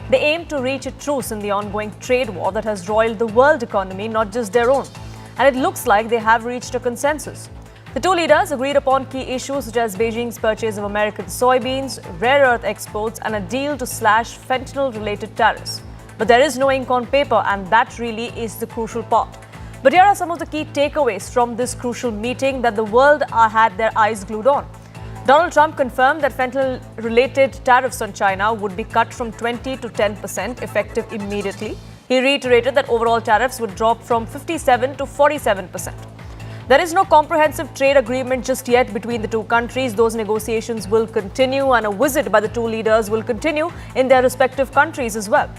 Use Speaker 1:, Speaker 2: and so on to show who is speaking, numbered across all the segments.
Speaker 1: They aim to reach a truce in the ongoing trade war that has roiled the world economy, not just their own. And it looks like they have reached a consensus. The two leaders agreed upon key issues such as Beijing's purchase of American soybeans, rare earth exports, and a deal to slash fentanyl-related tariffs. But there is no ink on paper, and that really is the crucial part. But here are some of the key takeaways from this crucial meeting that the world had their eyes glued on. Donald Trump confirmed that fentanyl-related tariffs on China would be cut from 20 to 10% effective immediately. He reiterated that overall tariffs would drop from 57 to 47%. There is no comprehensive trade agreement just yet between the two countries. Those negotiations will continue, and a visit by the two leaders will continue in their respective countries as well.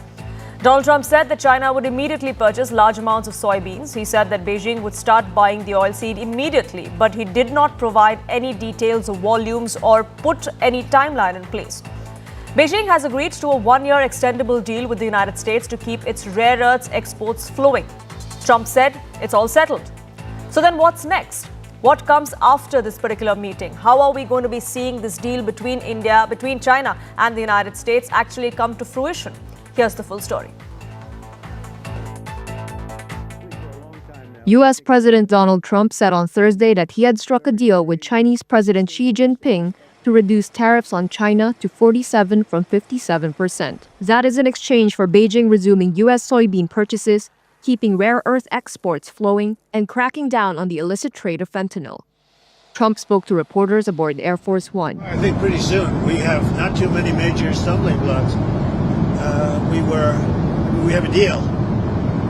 Speaker 1: Donald Trump said that China would immediately purchase large amounts of soybeans. He said that Beijing would start buying the oilseed immediately, but he did not provide any details of volumes or put any timeline in place. Beijing has agreed to a one-year extendable deal with the United States to keep its rare earths exports flowing. Trump said it's all settled. So then what's next? What comes after this particular meeting? How are we going to be seeing this deal between China and the United States actually come to fruition? Here's the full story.
Speaker 2: U.S. President Donald Trump said on Thursday that he had struck a deal with Chinese President Xi Jinping to reduce tariffs on China to 47 from 57%. That is in exchange for Beijing resuming U.S. soybean purchases, keeping rare earth exports flowing, and cracking down on the illicit trade of fentanyl. Trump spoke to reporters aboard Air Force One.
Speaker 3: I think pretty soon. We have not too many major stumbling blocks. We have a deal.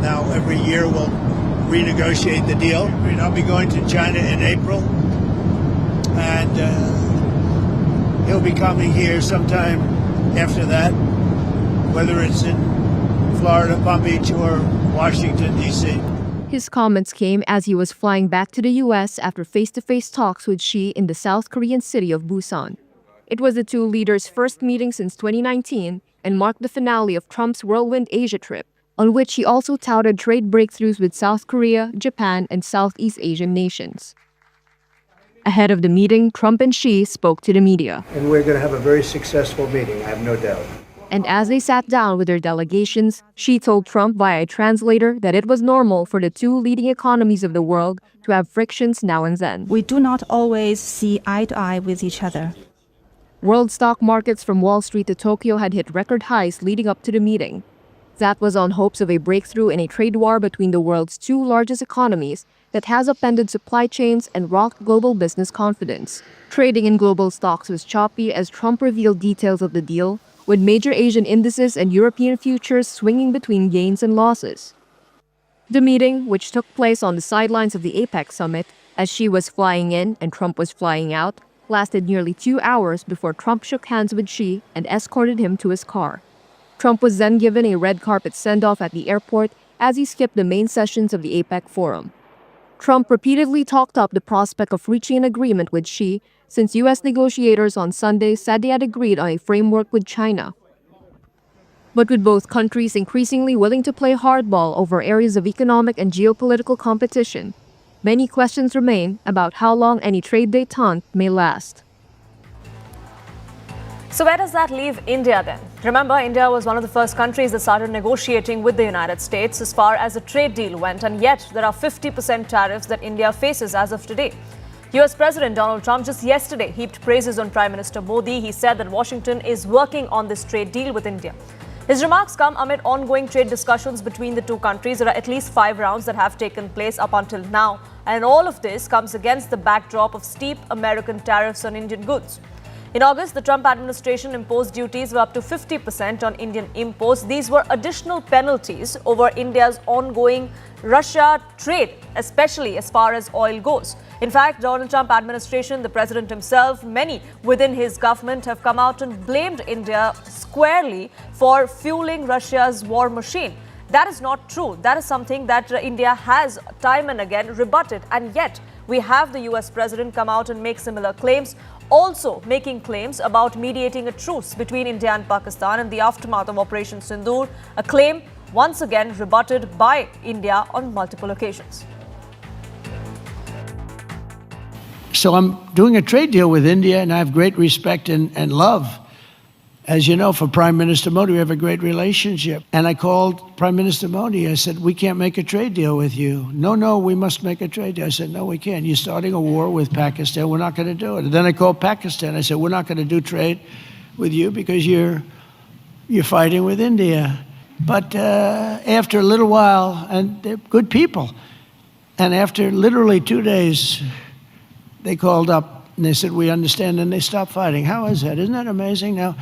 Speaker 3: Now, every year we'll renegotiate the deal. I'll be going to China in April, and he'll be coming here sometime after that, whether it's in Florida, Palm Beach, or Washington, D.C.
Speaker 2: His comments came as he was flying back to the U.S. after face-to-face talks with Xi in the South Korean city of Busan. It was the two leaders' first meeting since 2019 and marked the finale of Trump's whirlwind Asia trip, on which he also touted trade breakthroughs with South Korea, Japan, and Southeast Asian nations. Ahead of the meeting, Trump and Xi spoke to the media.
Speaker 3: And we're going to have a very successful meeting, I have no doubt.
Speaker 2: And as they sat down with their delegations, Xi told Trump via a translator that it was normal for the two leading economies of the world to have frictions now and then.
Speaker 4: We do not always see eye to eye with each other.
Speaker 2: World stock markets from Wall Street to Tokyo had hit record highs leading up to the meeting. That was on hopes of a breakthrough in a trade war between the world's two largest economies that has upended supply chains and rocked global business confidence. Trading in global stocks was choppy as Trump revealed details of the deal, with major Asian indices and European futures swinging between gains and losses. The meeting, which took place on the sidelines of the APEC summit, as Xi was flying in and Trump was flying out, lasted nearly 2 hours before Trump shook hands with Xi and escorted him to his car. Trump was then given a red carpet send-off at the airport as he skipped the main sessions of the APEC forum. Trump repeatedly talked up the prospect of reaching an agreement with Xi since U.S. negotiators on Sunday said they had agreed on a framework with China. But with both countries increasingly willing to play hardball over areas of economic and geopolitical competition, many questions remain about how long any trade détente may last.
Speaker 1: So where does that leave India then? Remember, India was one of the first countries that started negotiating with the United States as far as a trade deal went, and yet there are 50% tariffs that India faces as of today. US President Donald Trump just yesterday heaped praises on Prime Minister Modi. He said that Washington is working on this trade deal with India. His remarks come amid ongoing trade discussions between the two countries. There are at least 5 rounds that have taken place up until now, and all of this comes against the backdrop of steep American tariffs on Indian goods. In August, the Trump administration imposed duties of up to 50% on Indian imports. These were additional penalties over India's ongoing Russia trade, especially as far as oil goes. In fact, Donald Trump administration, the president himself, many within his government have come out and blamed India squarely for fueling Russia's war machine. That is not true. That is something that India has time and again rebutted. And yet, we have the US president come out and make similar claims, also making claims about mediating a truce between India and Pakistan in the aftermath of Operation Sindoor, a claim once again rebutted by India on multiple occasions.
Speaker 5: So I'm doing a trade deal with India, and I have great respect and love
Speaker 3: As you know, for Prime Minister Modi, we have a great relationship. And I called Prime Minister Modi. I said, we can't make a trade deal with you. No, we must make a trade deal. I said, no, we can't. You're starting a war with Pakistan. We're not going to do it. And then I called Pakistan. I said, we're not going to do trade with you because you're fighting with India. But after a little while, and they're good people, and after literally 2 days, they called up and they said, we understand, and they stopped fighting. How is that? Isn't that amazing?
Speaker 1: Now,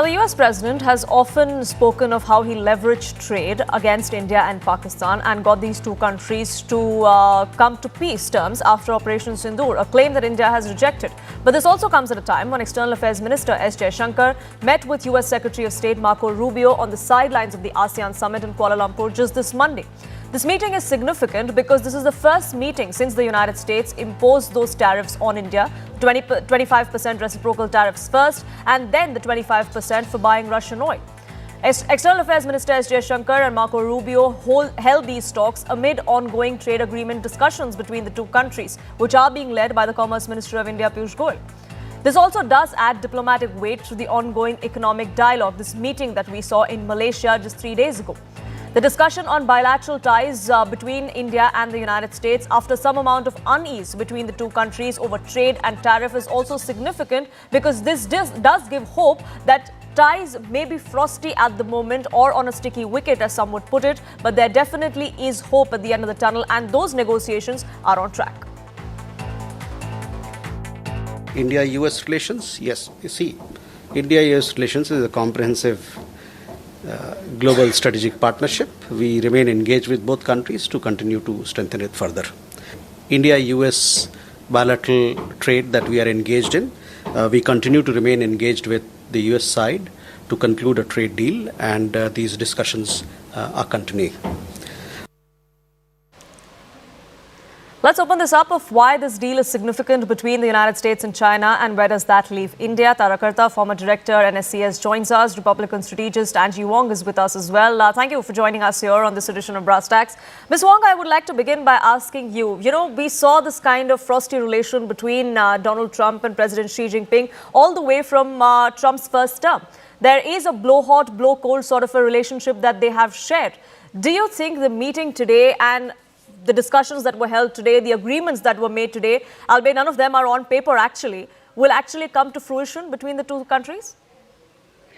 Speaker 1: the US president has often spoken of how he leveraged trade against India and Pakistan and got these two countries to come to peace terms after Operation Sindoor, a claim that India has rejected. But this also comes at a time when External Affairs Minister S. Jaishankar met with US Secretary of State Marco Rubio on the sidelines of the ASEAN summit in Kuala Lumpur just this Monday. This meeting is significant because this is the first meeting since the United States imposed those tariffs on India, 25% reciprocal tariffs first, and then the 25% for buying Russian oil. External Affairs Minister S. Jaishankar and Marco Rubio held these talks amid ongoing trade agreement discussions between the two countries, which are being led by the Commerce Minister of India, Piyush Goyal. This also does add diplomatic weight to the ongoing economic dialogue, this meeting that we saw in Malaysia just 3 days ago. The discussion on bilateral ties between India and the United States after some amount of unease between the two countries over trade and tariff is also significant because this does give hope that ties may be frosty at the moment or on a sticky wicket, as some would put it, but there definitely is hope at the end of the tunnel, and those negotiations are on track.
Speaker 5: India-US relations, yes. You see, India-US relations is a comprehensive global strategic partnership. We remain engaged with both countries to continue to strengthen it further. India-US bilateral trade that we are engaged in, we continue to remain engaged with the US side to conclude a trade deal, and these discussions are continuing.
Speaker 1: Let's open this up of why this deal is significant between the United States and China and where does that leave India. Tara Karta, former director NSCS, joins us. Republican strategist Angie Wong is with us as well. Thank you for joining us here on this edition of Brass Tacks. Ms. Wong, I would like to begin by asking you, we saw this kind of frosty relation between Donald Trump and President Xi Jinping all the way from Trump's first term. There is a blow hot, blow cold sort of a relationship that they have shared. Do you think the meeting today and the discussions that were held today, the agreements that were made today, albeit none of them are on paper actually, will actually come to fruition between the two countries?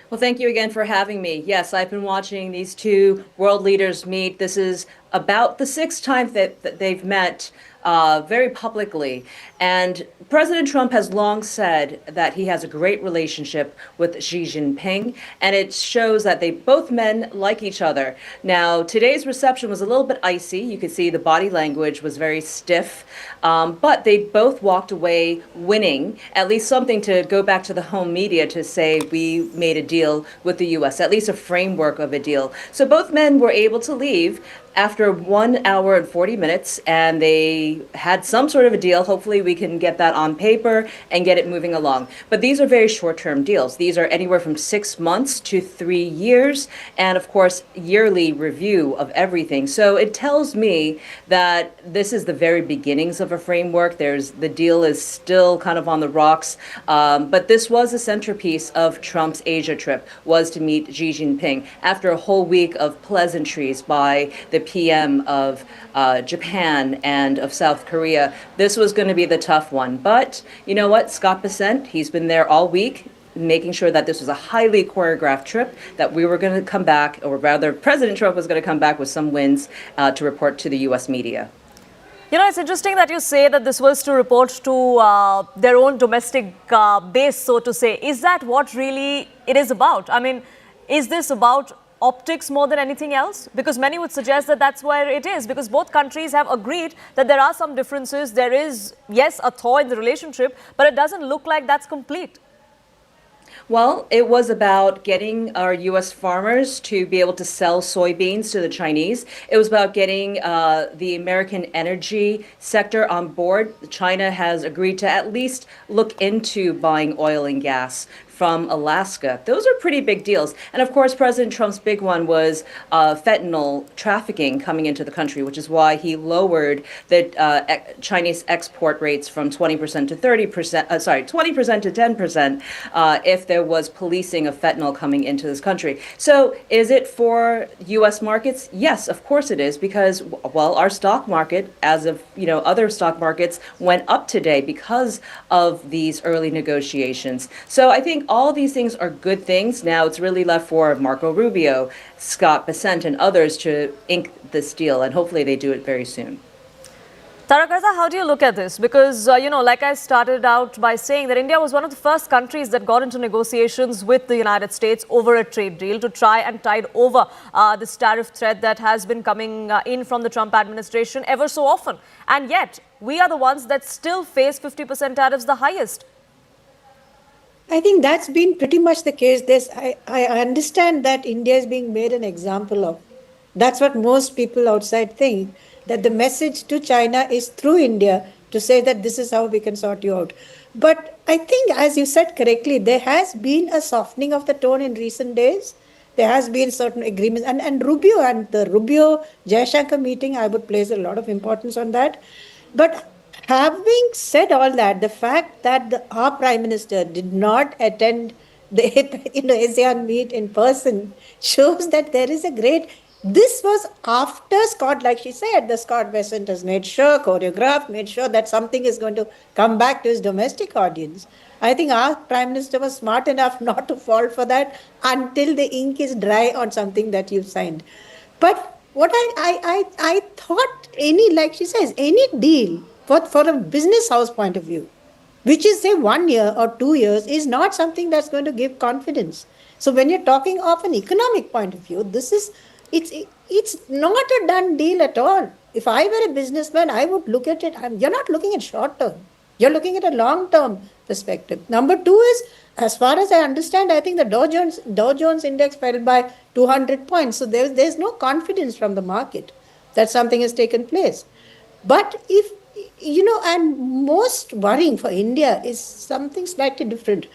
Speaker 6: Well, thank you again for having me. Yes, I've been watching these two world leaders meet. This is about the sixth time that they've met very publicly. And President Trump has long said that he has a great relationship with Xi Jinping, and it shows that both men like each other. Now, today's reception was a little bit icy. You could see the body language was very stiff, but they both walked away winning, at least something to go back to the home media to say we made a deal with the U.S., at least a framework of a deal. So both men were able to leave after 1 hour and 40 minutes, and they had some sort of a deal. Hopefully we can get that on paper and get it moving along. But these are very short-term deals. These are anywhere from 6 months to 3 years, and of course, yearly review of everything. So it tells me that this is the very beginnings of a framework. The deal is still kind of on the rocks, but this was a centerpiece of Trump's Asia trip, was to meet Xi Jinping after a whole week of pleasantries by the PM of Japan and of South Korea. This was going to be the tough one. But you know what? Scott Bessent, he's been there all week, making sure that this was a highly choreographed trip, that we were going to come back, or rather President Trump was going to come back with some wins to report to the U.S. media.
Speaker 1: It's interesting that you say that this was to report to their own domestic base, so to say. Is that what really it is about? I mean, is this about optics more than anything else? Because many would suggest that that's where it is, because both countries have agreed that there are some differences. There is, yes, a thaw in the relationship, but it doesn't look like that's complete.
Speaker 6: Well, it was about getting our U.S. farmers to be able to sell soybeans to the Chinese. It was about getting the American energy sector on board. China has agreed to at least look into buying oil and gas from Alaska. Those are pretty big deals. And of course, President Trump's big one was fentanyl trafficking coming into the country, which is why he lowered the Chinese export rates from 20% to 30%, 20% to 10% if there was policing of fentanyl coming into this country. So is it for U.S. markets? Yes, of course it is, because, well, our stock market, as of, other stock markets, went up today because of these early negotiations. So I think all these things are good things. Now it's really left for Marco Rubio, Scott Bessent, and others to ink this deal, and hopefully they do it very soon.
Speaker 1: Tarakarza, how do you look at this? Because, like I started out by saying that India was one of the first countries that got into negotiations with the United States over a trade deal to try and tide over this tariff threat that has been coming in from the Trump administration ever so often. And yet, we are the ones that still face 50% tariffs, the highest.
Speaker 7: I think that's been pretty much the case. I understand that India is being made an example of. That's what most people outside think, that the message to China is through India to say that this is how we can sort you out. But I think, as you said correctly, there has been a softening of the tone in recent days. There has been certain agreements. And Rubio and the Rubio-Jaishankar meeting, I would place a lot of importance on that. But having said all that, the fact that our Prime Minister did not attend the ASEAN meet in person shows that there is a great... This was after Scott, like she said, the Scott Bessent has made sure, choreographed, made sure that something is going to come back to his domestic audience. I think our Prime Minister was smart enough not to fall for that until the ink is dry on something that you've signed. But what I thought, like she says, any deal for a business house point of view, which is say 1 year or 2 years, is not something that's going to give confidence. So when you're talking of an economic point of view, it's not a done deal at all. If I were a businessman, I would look at it. You're not looking at short term. You're looking at a long term perspective. Number two is, as far as I understand, I think the Dow Jones index fell by 200 points. So there's no confidence from the market that something has taken place. But if, and most worrying for India is something slightly different.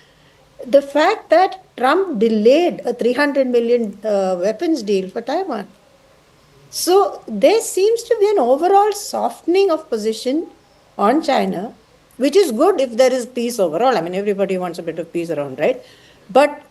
Speaker 7: The fact that Trump delayed a $300 million weapons deal for Taiwan. So there seems to be an overall softening of position on China, which is good if there is peace overall. I mean, everybody wants a bit of peace around, right? But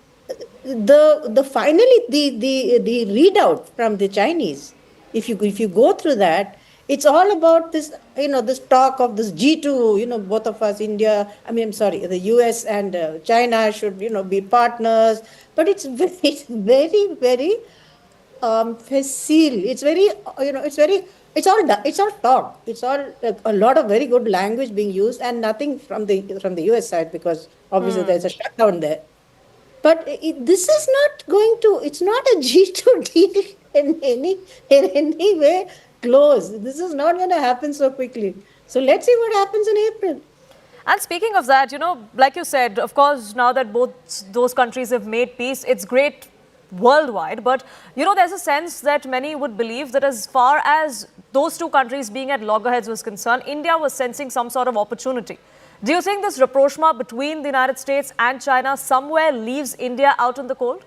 Speaker 7: finally the readout from the Chinese, if you go through that, it's all about this, this talk of this G2, both of us, the US and China should, be partners. But it's very, very facile. It's very, it's all talk. It's all a lot of very good language being used, and nothing from the US side, because obviously there's a shutdown there. But this is not going to, it's not a G2 deal in any way close. This is not going to happen so quickly. So let's see what happens in April.
Speaker 1: And speaking of that, like you said, of course, now that both those countries have made peace, it's great worldwide. But, there's a sense that many would believe that as far as those two countries being at loggerheads was concerned, India was sensing some sort of opportunity. Do you think this rapprochement between the United States and China somewhere leaves India out in the cold?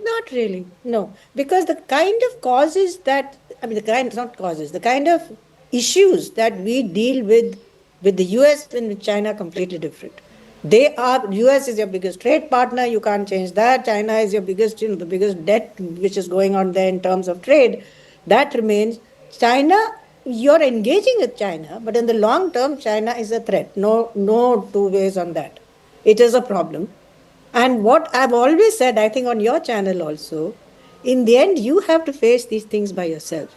Speaker 7: Not really, no. Because the kind of causes that, the kind of issues that we deal with the US and with China are completely different. US is your biggest trade partner, you can't change that. China is your biggest, the biggest debt which is going on there in terms of trade. That remains. China, you're engaging with China, but in the long term, China is a threat. No two ways on that. It is a problem. And what I've always said, I think on your channel also, in the end, you have to face these things by yourself.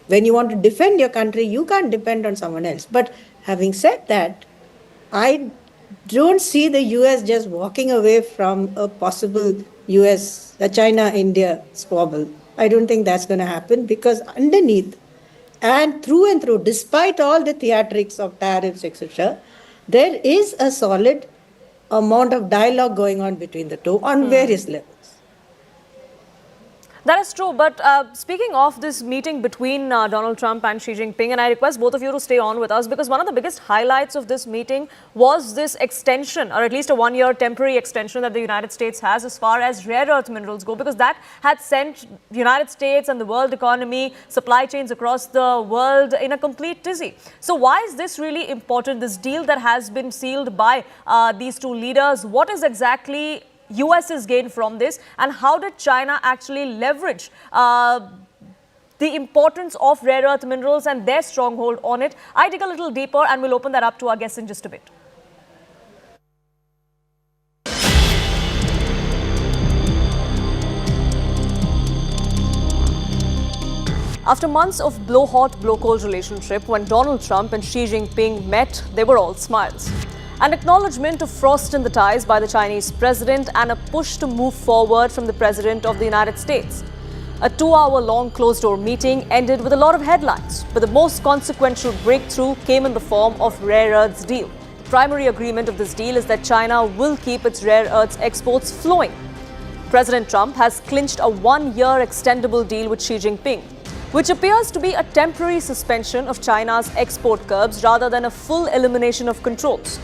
Speaker 7: When you want to defend your country, you can't depend on someone else. But having said that, I don't see the US just walking away from a possible China-India squabble. I don't think that's going to happen, because underneath and through, despite all the theatrics of tariffs, etc., there is a solid amount of dialogue going on between the two on various levels.
Speaker 1: That That is true. But speaking of this meeting between Donald Trump and Xi Jinping, and I request both of you to stay on with us because one of the biggest highlights of this meeting was this extension, or at least a one-year temporary extension that the United States has as far as rare earth minerals go, because that had sent the United States and the world economy, supply chains across the world in a complete tizzy. So why is this really important, this deal that has been sealed by these two leaders? What is exactly US's gain from this, and how did China actually leverage the importance of rare earth minerals and their stronghold on it? I dig a little deeper and we'll open that up to our guests in just a bit. After months of blow-hot, blow-cold relationship, when Donald Trump and Xi Jinping met, they were all smiles. An acknowledgement of frost in the ties by the Chinese president and a push to move forward from the president of the United States. A 2-hour-long closed-door meeting ended with a lot of headlines, but the most consequential breakthrough came in the form of rare earths deal. The primary agreement of this deal is that China will keep its rare earths exports flowing. President Trump has clinched a 1-year extendable deal with Xi Jinping, which appears to be a temporary suspension of China's export curbs rather than a full elimination of controls.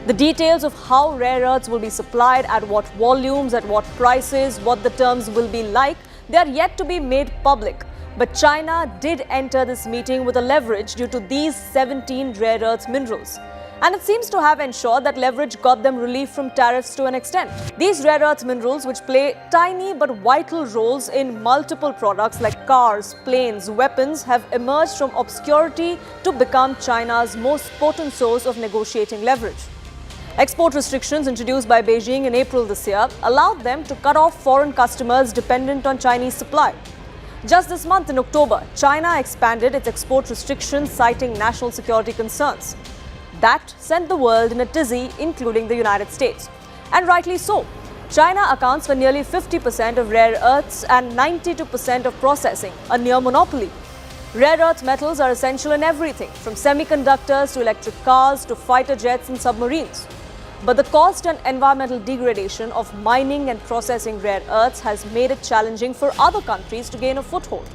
Speaker 1: The details of how rare earths will be supplied, at what volumes, at what prices, what the terms will be like, they are yet to be made public. But China did enter this meeting with a leverage due to these 17 rare earth minerals. And it seems to have ensured that leverage got them relief from tariffs to an extent. These rare earth minerals, which play tiny but vital roles in multiple products like cars, planes, weapons, have emerged from obscurity to become China's most potent source of negotiating leverage. Export restrictions introduced by Beijing in April this year allowed them to cut off foreign customers dependent on Chinese supply. Just this month in October, China expanded its export restrictions, citing national security concerns. That sent the world in a tizzy, including the United States. And rightly so. China accounts for nearly 50% of rare earths and 92% of processing, a near monopoly. Rare earth metals are essential in everything, from semiconductors to electric cars to fighter jets and submarines. But the cost and environmental degradation of mining and processing rare earths has made it challenging for other countries to gain a foothold.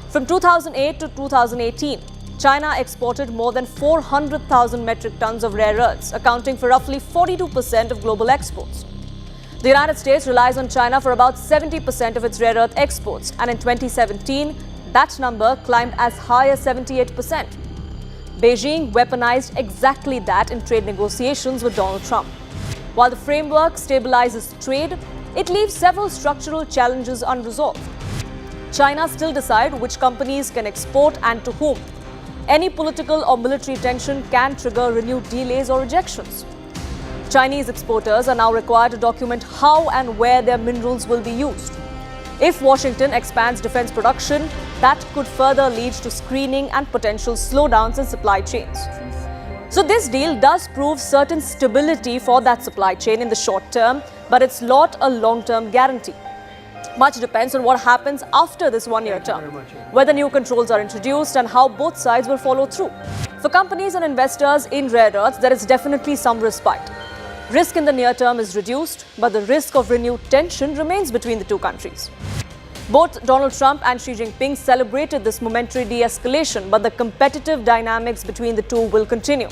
Speaker 1: From 2008 to 2018, China exported more than 400,000 metric tons of rare earths, accounting for roughly 42% of global exports. The United States relies on China for about 70% of its rare earth exports, and in 2017, that number climbed as high as 78%. Beijing weaponized exactly that in trade negotiations with Donald Trump. While the framework stabilizes trade, it leaves several structural challenges unresolved. China still decides which companies can export and to whom. Any political or military tension can trigger renewed delays or rejections. Chinese exporters are now required to document how and where their minerals will be used. If Washington expands defense production, that could further lead to screening and potential slowdowns in supply chains. So this deal does prove certain stability for that supply chain in the short term, but it's not a long-term guarantee. Much depends on what happens after this 1-year term, whether new controls are introduced and how both sides will follow through. For companies and investors in rare earths, there is definitely some respite. Risk in the near term is reduced, but the risk of renewed tension remains between the two countries. Both Donald Trump and Xi Jinping celebrated this momentary de-escalation, but the competitive dynamics between the two will continue.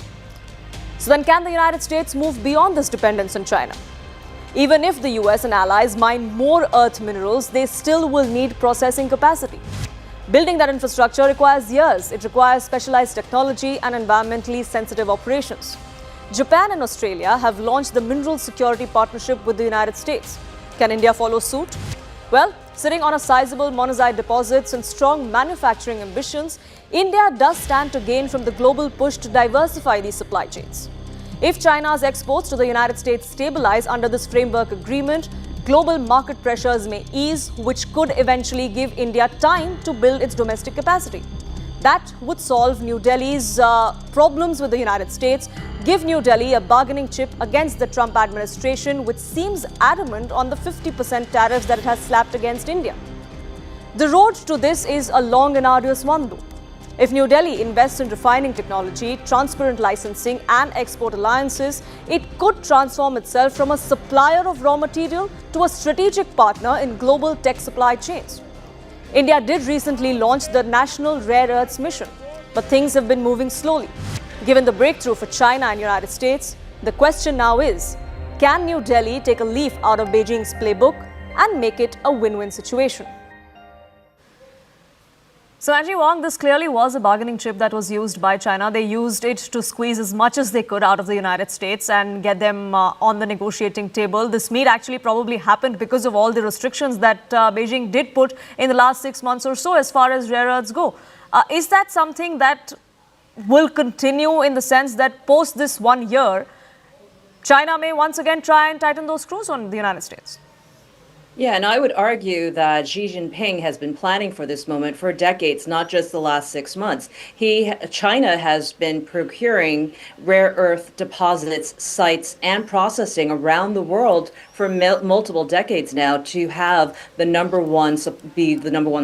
Speaker 1: So then, can the United States move beyond this dependence on China? Even if the US and allies mine more earth minerals, they still will need processing capacity. Building that infrastructure requires years. It requires specialized technology and environmentally sensitive operations. Japan and Australia have launched the Mineral Security Partnership with the United States. Can India follow suit? Well, sitting on a sizable monazite deposits and strong manufacturing ambitions, India does stand to gain from the global push to diversify these supply chains. If China's exports to the United States stabilize under this framework agreement, global market pressures may ease, which could eventually give India time to build its domestic capacity. That would solve New Delhi's problems with the United States, give New Delhi a bargaining chip against the Trump administration, which seems adamant on the 50% tariffs that it has slapped against India. The road to this is a long and arduous one, though. If New Delhi invests in refining technology, transparent licensing and export alliances, it could transform itself from a supplier of raw material to a strategic partner in global tech supply chains. India did recently launch the National Rare Earths Mission, but things have been moving slowly. Given the breakthrough for China and United States, the question now is, can New Delhi take a leaf out of Beijing's playbook and make it a win-win situation? So, Angie Wong, this clearly was a bargaining chip that was used by China. They used it to squeeze as much as they could out of the United States and get them on the negotiating table. This meet actually probably happened because of all the restrictions that Beijing did put in the last 6 months or so as far as rare earths go. Is that something that will continue in the sense that post this 1 year, China may once again try and tighten those screws on the United States?
Speaker 6: Yeah, and I would argue that Xi Jinping has been planning for this moment for decades, not just the last 6 months. China has been procuring rare earth deposits, sites, and processing around the world for multiple decades now to have be the number one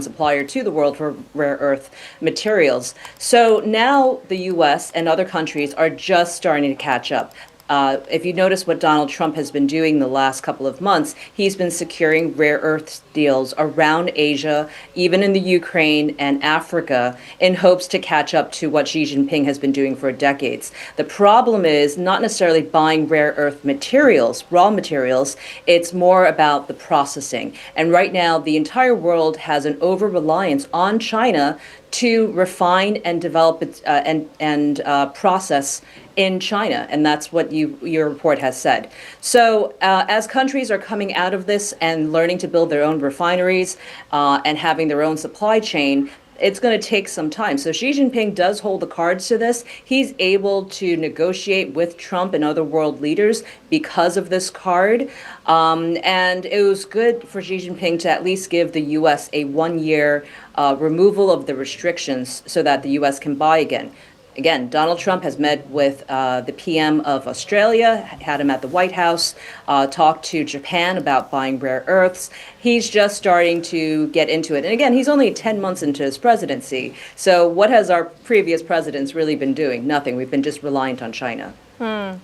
Speaker 6: supplier to the world for rare earth materials. So now the U.S. and other countries are just starting to catch up. If you notice what Donald Trump has been doing the last couple of months, he's been securing rare earth deals around Asia, even in the Ukraine and Africa, in hopes to catch up to what Xi Jinping has been doing for decades. The problem is not necessarily buying rare earth materials, raw materials, it's more about the processing. And right now, the entire world has an over-reliance on China to refine and develop it and process in China, and that's what your report has said. So as countries are coming out of this and learning to build their own refineries and having their own supply chain, it's going to take some time. So Xi Jinping does hold the cards to this. He's able to negotiate with Trump and other world leaders because of this card. And it was good for Xi Jinping to at least give the U.S. a 1-year removal of the restrictions so that the U.S. can buy again. Again, Donald Trump has met with the PM of Australia, had him at the White House, talked to Japan about buying rare earths. He's just starting to get into it. And again, he's only 10 months into his presidency. So what has our previous presidents really been doing? Nothing. We've been just reliant on China.
Speaker 1: Well,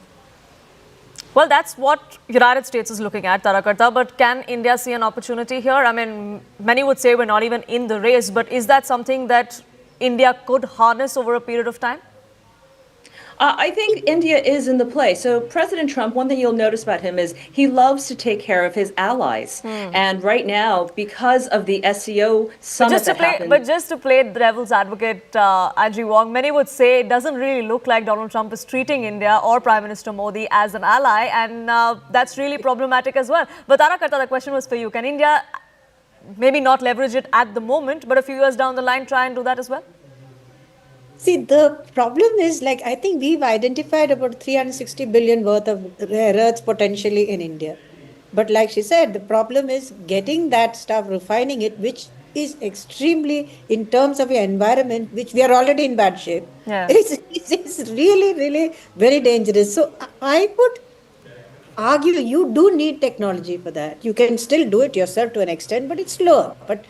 Speaker 1: that's what United States is looking at, Tarakarta. But can India see an opportunity here? I mean, many would say we're not even in the race, but is that something that India could harness over a period of time?
Speaker 6: I think India is in the play. So President Trump, one thing you'll notice about him is he loves to take care of his allies. And right now, because of the SEO summit
Speaker 1: But just to play the devil's advocate, Angie Wong, many would say it doesn't really look like Donald Trump is treating India or Prime Minister Modi as an ally, and that's really problematic as well. But Tarakarta, the question was for you. Can India maybe not leverage it at the moment, but a few years down the line try and do that as well?
Speaker 7: See, the problem is, I think we've identified about 360 billion worth of rare earths potentially in India. But like she said, the problem is getting that stuff, refining it, which is extremely, in terms of your environment, which we are already in bad shape.
Speaker 1: Yeah.
Speaker 7: It's really, really very dangerous. So I would argue you do need technology for that. You can still do it yourself to an extent, but it's slower. But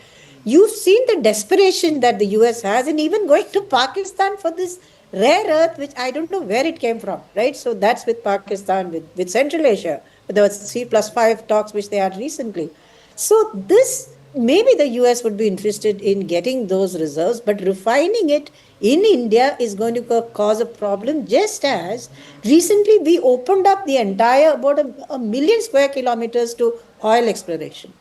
Speaker 7: you've seen the desperation that the US has in even going to Pakistan for this rare earth, which I don't know where it came from, right? So that's with Pakistan, with Central Asia. But there was C+5 talks which they had recently. So this, maybe the US would be interested in getting those reserves, but refining it in India is going to cause a problem, just as recently we opened up the entire, about a million square kilometers to oil exploration.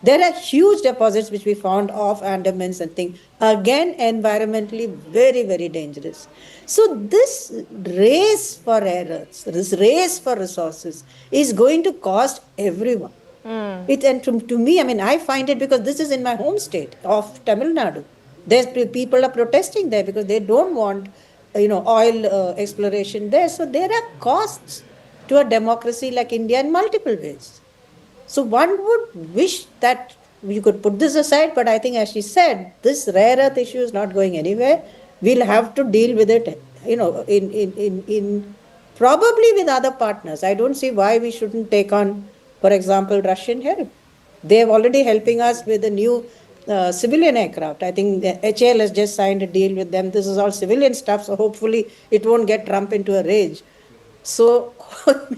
Speaker 7: There are huge deposits which we found off Andamans and things. Again, environmentally very, very dangerous. So this race for rare earths, this race for resources is going to cost everyone. And to me, I mean, I find it because this is in my home state of Tamil Nadu. People are protesting there because they don't want, oil exploration there. So there are costs to a democracy like India in multiple ways. So one would wish that you could put this aside, but I think, as she said, this rare earth issue is not going anywhere. We'll have to deal with it, in probably with other partners. I don't see why we shouldn't take on, for example, Russian help. They're already helping us with the new civilian aircraft. I think the HAL has just signed a deal with them. This is all civilian stuff, so hopefully it won't get Trump into a rage. So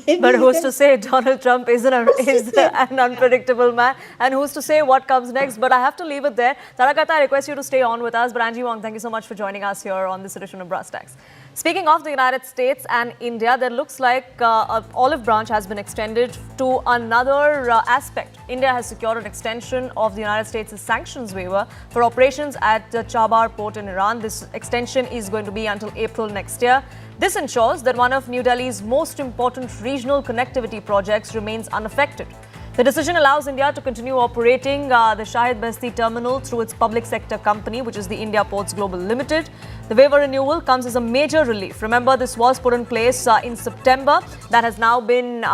Speaker 7: maybe
Speaker 1: But
Speaker 7: you
Speaker 1: who's
Speaker 7: can
Speaker 1: to say Donald Trump is an unpredictable man, and who's to say what comes next? But I have to leave it there. Tarakata, I request you to stay on with us. But Angie Wong, thank you so much for joining us here on this edition of Brass Tacks. Speaking of the United States and India, there looks like an olive branch has been extended to another aspect. India has secured an extension of the United States' sanctions waiver for operations at the Chabahar port in Iran. This extension is going to be until April next year. This ensures that one of New Delhi's most important regional connectivity projects remains unaffected. The decision allows India to continue operating the Shahid Beheshti terminal through its public sector company, which is the India Ports Global Limited. The waiver renewal comes as a major relief. Remember, this was put in place in September. That has now been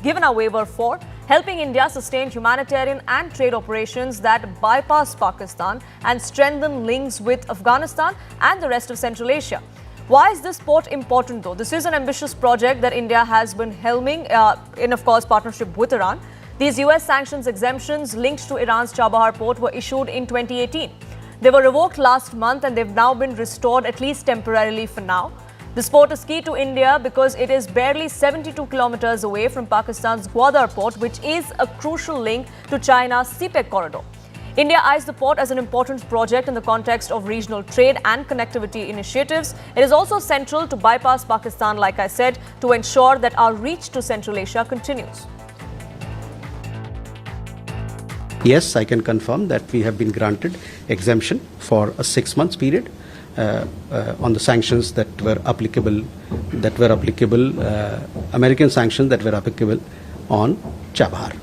Speaker 1: given a waiver for, helping India sustain humanitarian and trade operations that bypass Pakistan and strengthen links with Afghanistan and the rest of Central Asia. Why is this port important though? This is an ambitious project that India has been helming in, of course, partnership with Iran. These US sanctions exemptions linked to Iran's Chabahar port were issued in 2018. They were revoked last month and they've now been restored, at least temporarily for now. This port is key to India because it is barely 72 kilometers away from Pakistan's Gwadar port, which is a crucial link to China's CPEC corridor. India eyes the port as an important project in the context of regional trade and connectivity initiatives. It is also central to bypass Pakistan, like I said, to ensure that our reach to Central Asia continues.
Speaker 5: Yes, I can confirm that we have been granted exemption for a 6 months period on the sanctions that were applicable, American sanctions that were applicable on Chabahar.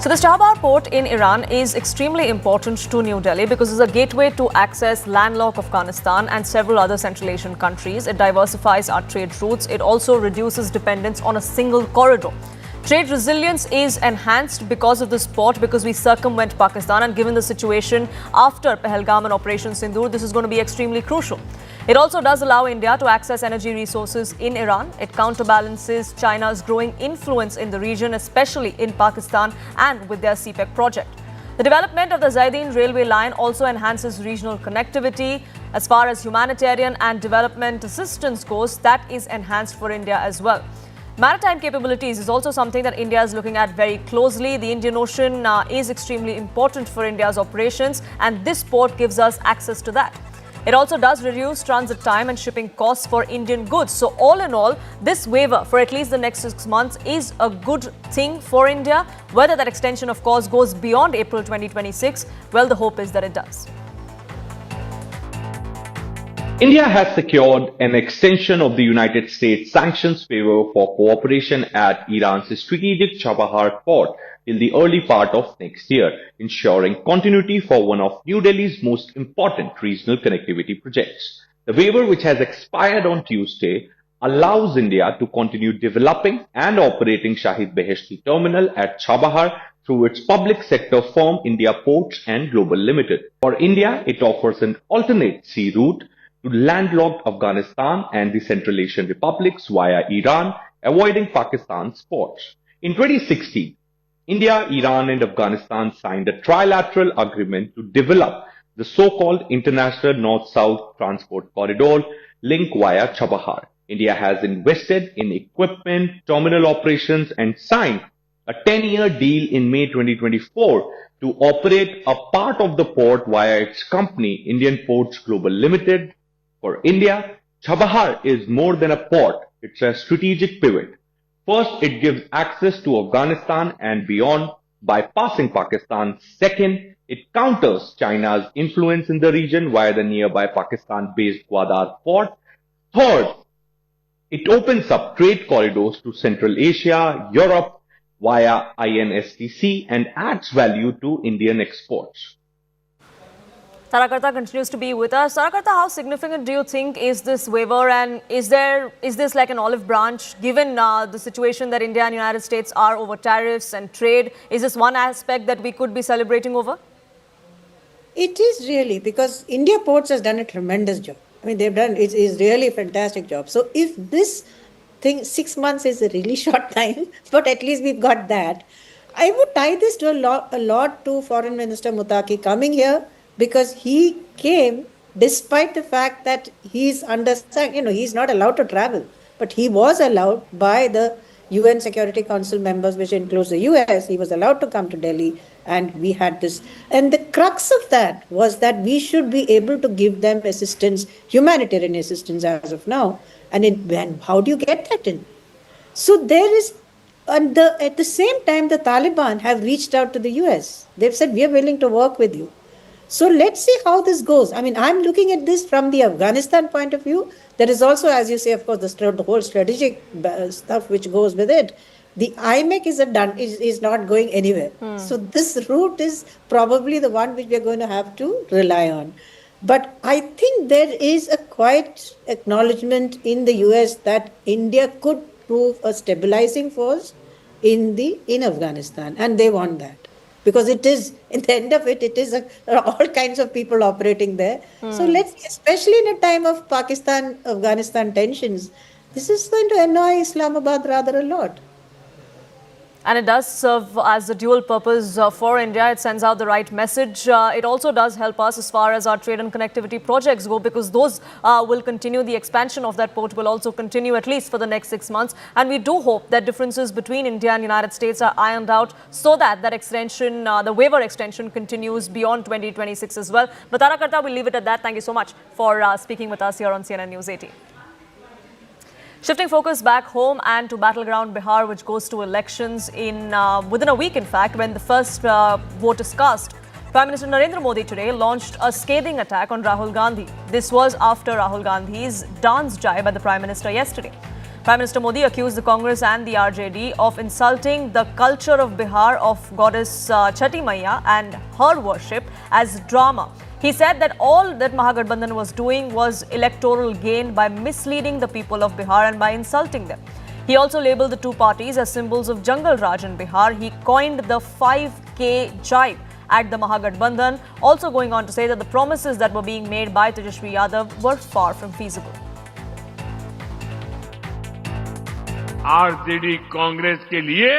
Speaker 1: So the Chabahar port in Iran is extremely important to New Delhi because it's a gateway to access landlocked Afghanistan and several other Central Asian countries. It diversifies our trade routes. It also reduces dependence on a single corridor. Trade resilience is enhanced because of this port, because we circumvent Pakistan, and given the situation after Pahalgam and Operation Sindoor, this is going to be extremely crucial. It also does allow India to access energy resources in Iran. It counterbalances China's growing influence in the region, especially in Pakistan and with their CPEC project. The development of the Zaidin railway line also enhances regional connectivity. As far as humanitarian and development assistance goes, that is enhanced for India as well. Maritime capabilities is also something that India is looking at very closely. The Indian Ocean is extremely important for India's operations, and this port gives us access to that. It also does reduce transit time and shipping costs for Indian goods. So all in all, this waiver for at least the next 6 months is a good thing for India. Whether that extension, of course, goes beyond April 2026, well, the hope is that it does.
Speaker 8: India has secured an extension of the United States sanctions waiver for cooperation at Iran's strategic Chabahar port till the early part of next year, ensuring continuity for one of New Delhi's most important regional connectivity projects. The waiver, which has expired on Tuesday, allows India to continue developing and operating Shahid Beheshti terminal at Chabahar through its public sector firm India Ports and Global Limited. For India, it offers an alternate sea route to landlocked Afghanistan and the Central Asian republics via Iran, avoiding Pakistan's ports. In 2016, India, Iran and Afghanistan signed a trilateral agreement to develop the so-called International North-South Transport Corridor link via Chabahar. India has invested in equipment, terminal operations and signed a 10-year deal in May 2024 to operate a part of the port via its company, Indian Ports Global Limited. For India, Chabahar is more than a port, it's a strategic pivot. First, it gives access to Afghanistan and beyond, bypassing Pakistan. Second, it counters China's influence in the region via the nearby Pakistan-based Gwadar port. Third, it opens up trade corridors to Central Asia, Europe via INSTC and adds value to Indian exports.
Speaker 1: Tarakarta continues to be with us. Tarakarta, how significant do you think is this waiver, and is this like an olive branch given the situation that India and United States are over tariffs and trade? Is this one aspect that we could be celebrating over?
Speaker 7: It is really, because India Ports has done a tremendous job. I mean, it is really a fantastic job. So if this thing, 6 months is a really short time, but at least we've got that. I would tie this to a lot to Foreign Minister Mutaki coming here, because he came despite the fact that he's he's not allowed to travel, but he was allowed by the UN Security Council members, which includes the US. He was allowed to come to Delhi, and we had this. And the crux of that was that we should be able to give them assistance, humanitarian assistance as of now. And how do you get that in? So there is, at the same time, the Taliban have reached out to the US. They've said, we are willing to work with you. So let's see how this goes. I mean, I'm looking at this from the Afghanistan point of view. There is also, as you say, of course, the whole strategic stuff which goes with it. The IMEC is not going anywhere. So this route is probably the one which we are going to have to rely on. But I think there is a quiet acknowledgement in the US that India could prove a stabilizing force in Afghanistan, and they want that. Because it is, in the end of it, there are all kinds of people operating there. So especially in a time of Pakistan-Afghanistan tensions, this is going to annoy Islamabad rather a lot.
Speaker 1: And it does serve as a dual purpose for India. It sends out the right message. It also does help us as far as our trade and connectivity projects go, because those will continue. The expansion of that port will also continue at least for the next 6 months. And we do hope that differences between India and United States are ironed out so that extension, the waiver extension, continues beyond 2026 as well. But Tarakarta, we'll leave it at that. Thank you so much for speaking with us here on CNN News 18. Shifting focus back home and to battleground Bihar, which goes to elections within a week, in fact, when the first vote is cast. Prime Minister Narendra Modi today launched a scathing attack on Rahul Gandhi. This was after Rahul Gandhi's dance jibe at the Prime Minister yesterday. Prime Minister Modi accused the Congress and the RJD of insulting the culture of Bihar of goddess Chhati Maiya and her worship as drama. He said that all that Mahagathbandhan was doing was electoral gain by misleading the people of Bihar and by insulting them. He also labelled the two parties as symbols of Jungle Raj in Bihar. He coined the 5K jibe at the Mahagathbandhan, also going on to say that the promises that were being made by Tejashwi Yadav were far from feasible.
Speaker 9: RJD Congress के लिए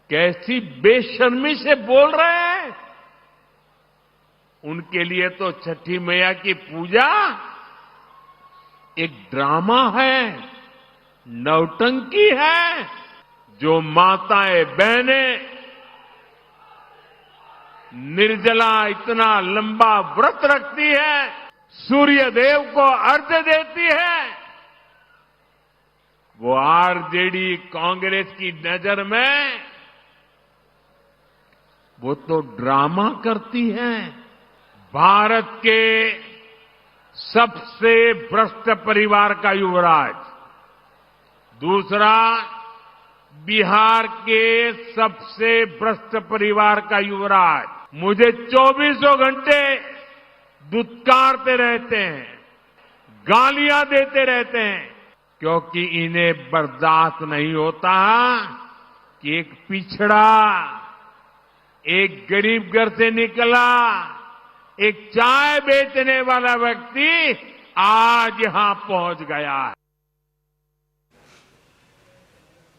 Speaker 9: कैसी बेशर्मी से बोल रहे हैं। उनके लिए तो छठी मैया की पूजा एक ड्रामा है, नौटंकी है। जो माताएं बहनें निर्जला इतना लंबा व्रत रखती है, सूर्य देव को अर्घ्य देती है, वो आरजेडी कांग्रेस की नजर में वो तो ड्रामा करती है। भारत के सबसे भ्रष्ट परिवार का युवराज, दूसरा बिहार के सबसे भ्रष्ट परिवार का युवराज मुझे 24 घंटे दुत्कारते रहते हैं, गालियां देते रहते हैं, क्योंकि इन्हें बर्दाश्त नहीं होता कि एक पिछड़ा, एक गरीब घर से निकला, एक चाय बेचने वाला व्यक्ति आज यहां पहुंच गया है।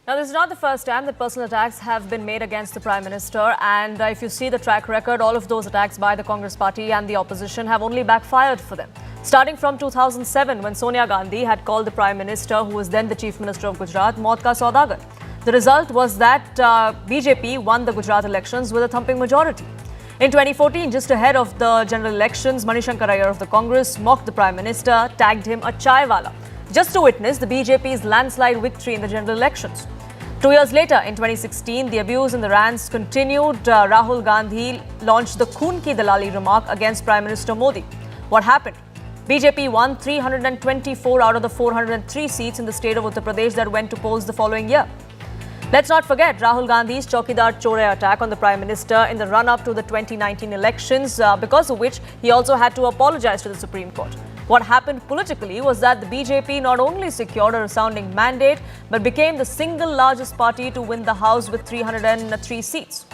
Speaker 1: Now, this is not the first time that personal attacks have been made against the Prime Minister, and if you see the track record, all of those attacks by the Congress party and the opposition have only backfired for them. Starting from 2007, when Sonia Gandhi had called the Prime Minister, who was then the Chief Minister of Gujarat, Maut Ka Saudagar. The result was that BJP won the Gujarat elections with a thumping majority. In 2014, just ahead of the general elections, Manishankar Iyer of the Congress mocked the Prime Minister, tagged him a chaiwala, just to witness the BJP's landslide victory in the general elections. 2 years later, in 2016, the abuse and the rants continued. Rahul Gandhi launched the Khoon Ki Dalali remark against Prime Minister Modi. What happened? BJP won 324 out of the 403 seats in the state of Uttar Pradesh that went to polls the following year. Let's not forget Rahul Gandhi's Chaukidar Chore attack on the Prime Minister in the run-up to the 2019 elections, because of which he also had to apologize to the Supreme Court. What happened politically was that the BJP not only secured a resounding mandate, but became the single largest party to win the House with 303 seats.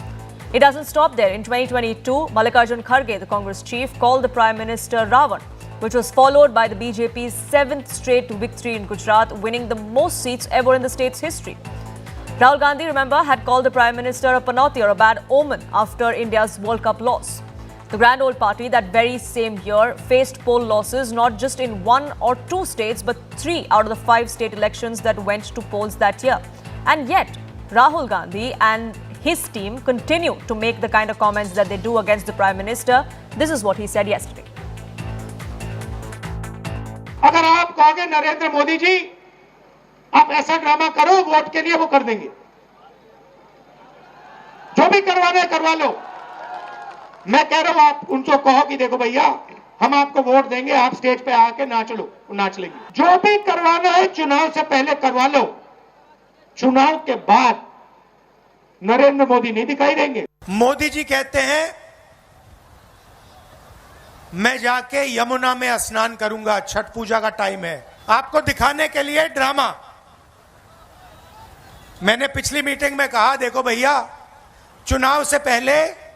Speaker 1: It doesn't stop there. In 2022, Mallikarjun Kharge, the Congress chief, called the Prime Minister Ravan, which was followed by the BJP's 7th straight victory in Gujarat, winning the most seats ever in the state's history. Rahul Gandhi, remember, had called the Prime Minister a panauti or a bad omen after India's World Cup loss. The grand old party that very same year faced poll losses not just in 1 or 2 states but 3 out of the 5 state elections that went to polls that year. And yet, Rahul Gandhi and his team continue to make the kind of comments that they do against the Prime Minister. This is what he said yesterday.
Speaker 10: अगर आप कहोगे नरेंद्र मोदी जी आप ऐसा drama करो vote के लिए, वो कर देंगे। जो भी करवाना है करवा लो। मैं कह रहा हूं आप उनको कहो कि देखो भैया हम आपको वोट देंगे, आप स्टेज पे आके नाच लो, नाच लेंगे। जो भी करवाना है चुनाव से पहले करवा लो, चुनाव के बाद नरेंद्र मोदी नहीं दिखाई देंगे।
Speaker 3: मोदी जी कहते हैं मैं जाके यमुना में स्नान करूंगा, छठ पूजा का टाइम है, आपको दिखाने के लिए ड्रामा। मैंने पिछली मीटिंग में कहा देखो भैया चुनाव से पहले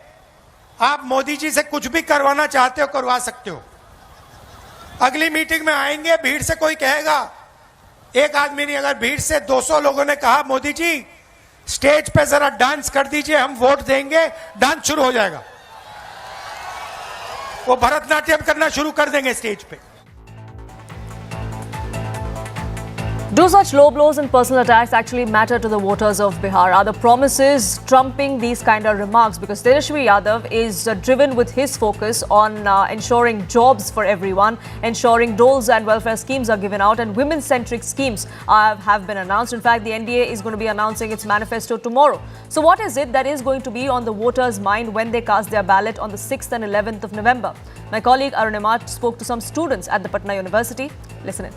Speaker 3: आप मोदी जी से कुछ भी करवाना चाहते हो करवा सकते हो। अगली मीटिंग में आएंगे, भीड़ से कोई कहेगा, एक आदमी नहीं, अगर भीड़ से 200 लोगों ने कहा मोदी जी स्टेज पे जरा डांस कर दीजिए हम वोट देंगे, डांस शुरू हो जाएगा। वो भरतनाट्यम करना शुरू कर देंगे स्टेज पे।
Speaker 1: Do such low blows and personal attacks actually matter to the voters of Bihar? Are the promises trumping these kind of remarks? Because Tariff Yadav is driven with his focus on ensuring jobs for everyone, ensuring doles and welfare schemes are given out, and women-centric schemes have been announced. In fact, the NDA is going to be announcing its manifesto tomorrow. So what is it that is going to be on the voters' mind when they cast their ballot on the 6th and 11th of November? My colleague Arunima spoke to some students at the Patna University. Listen in.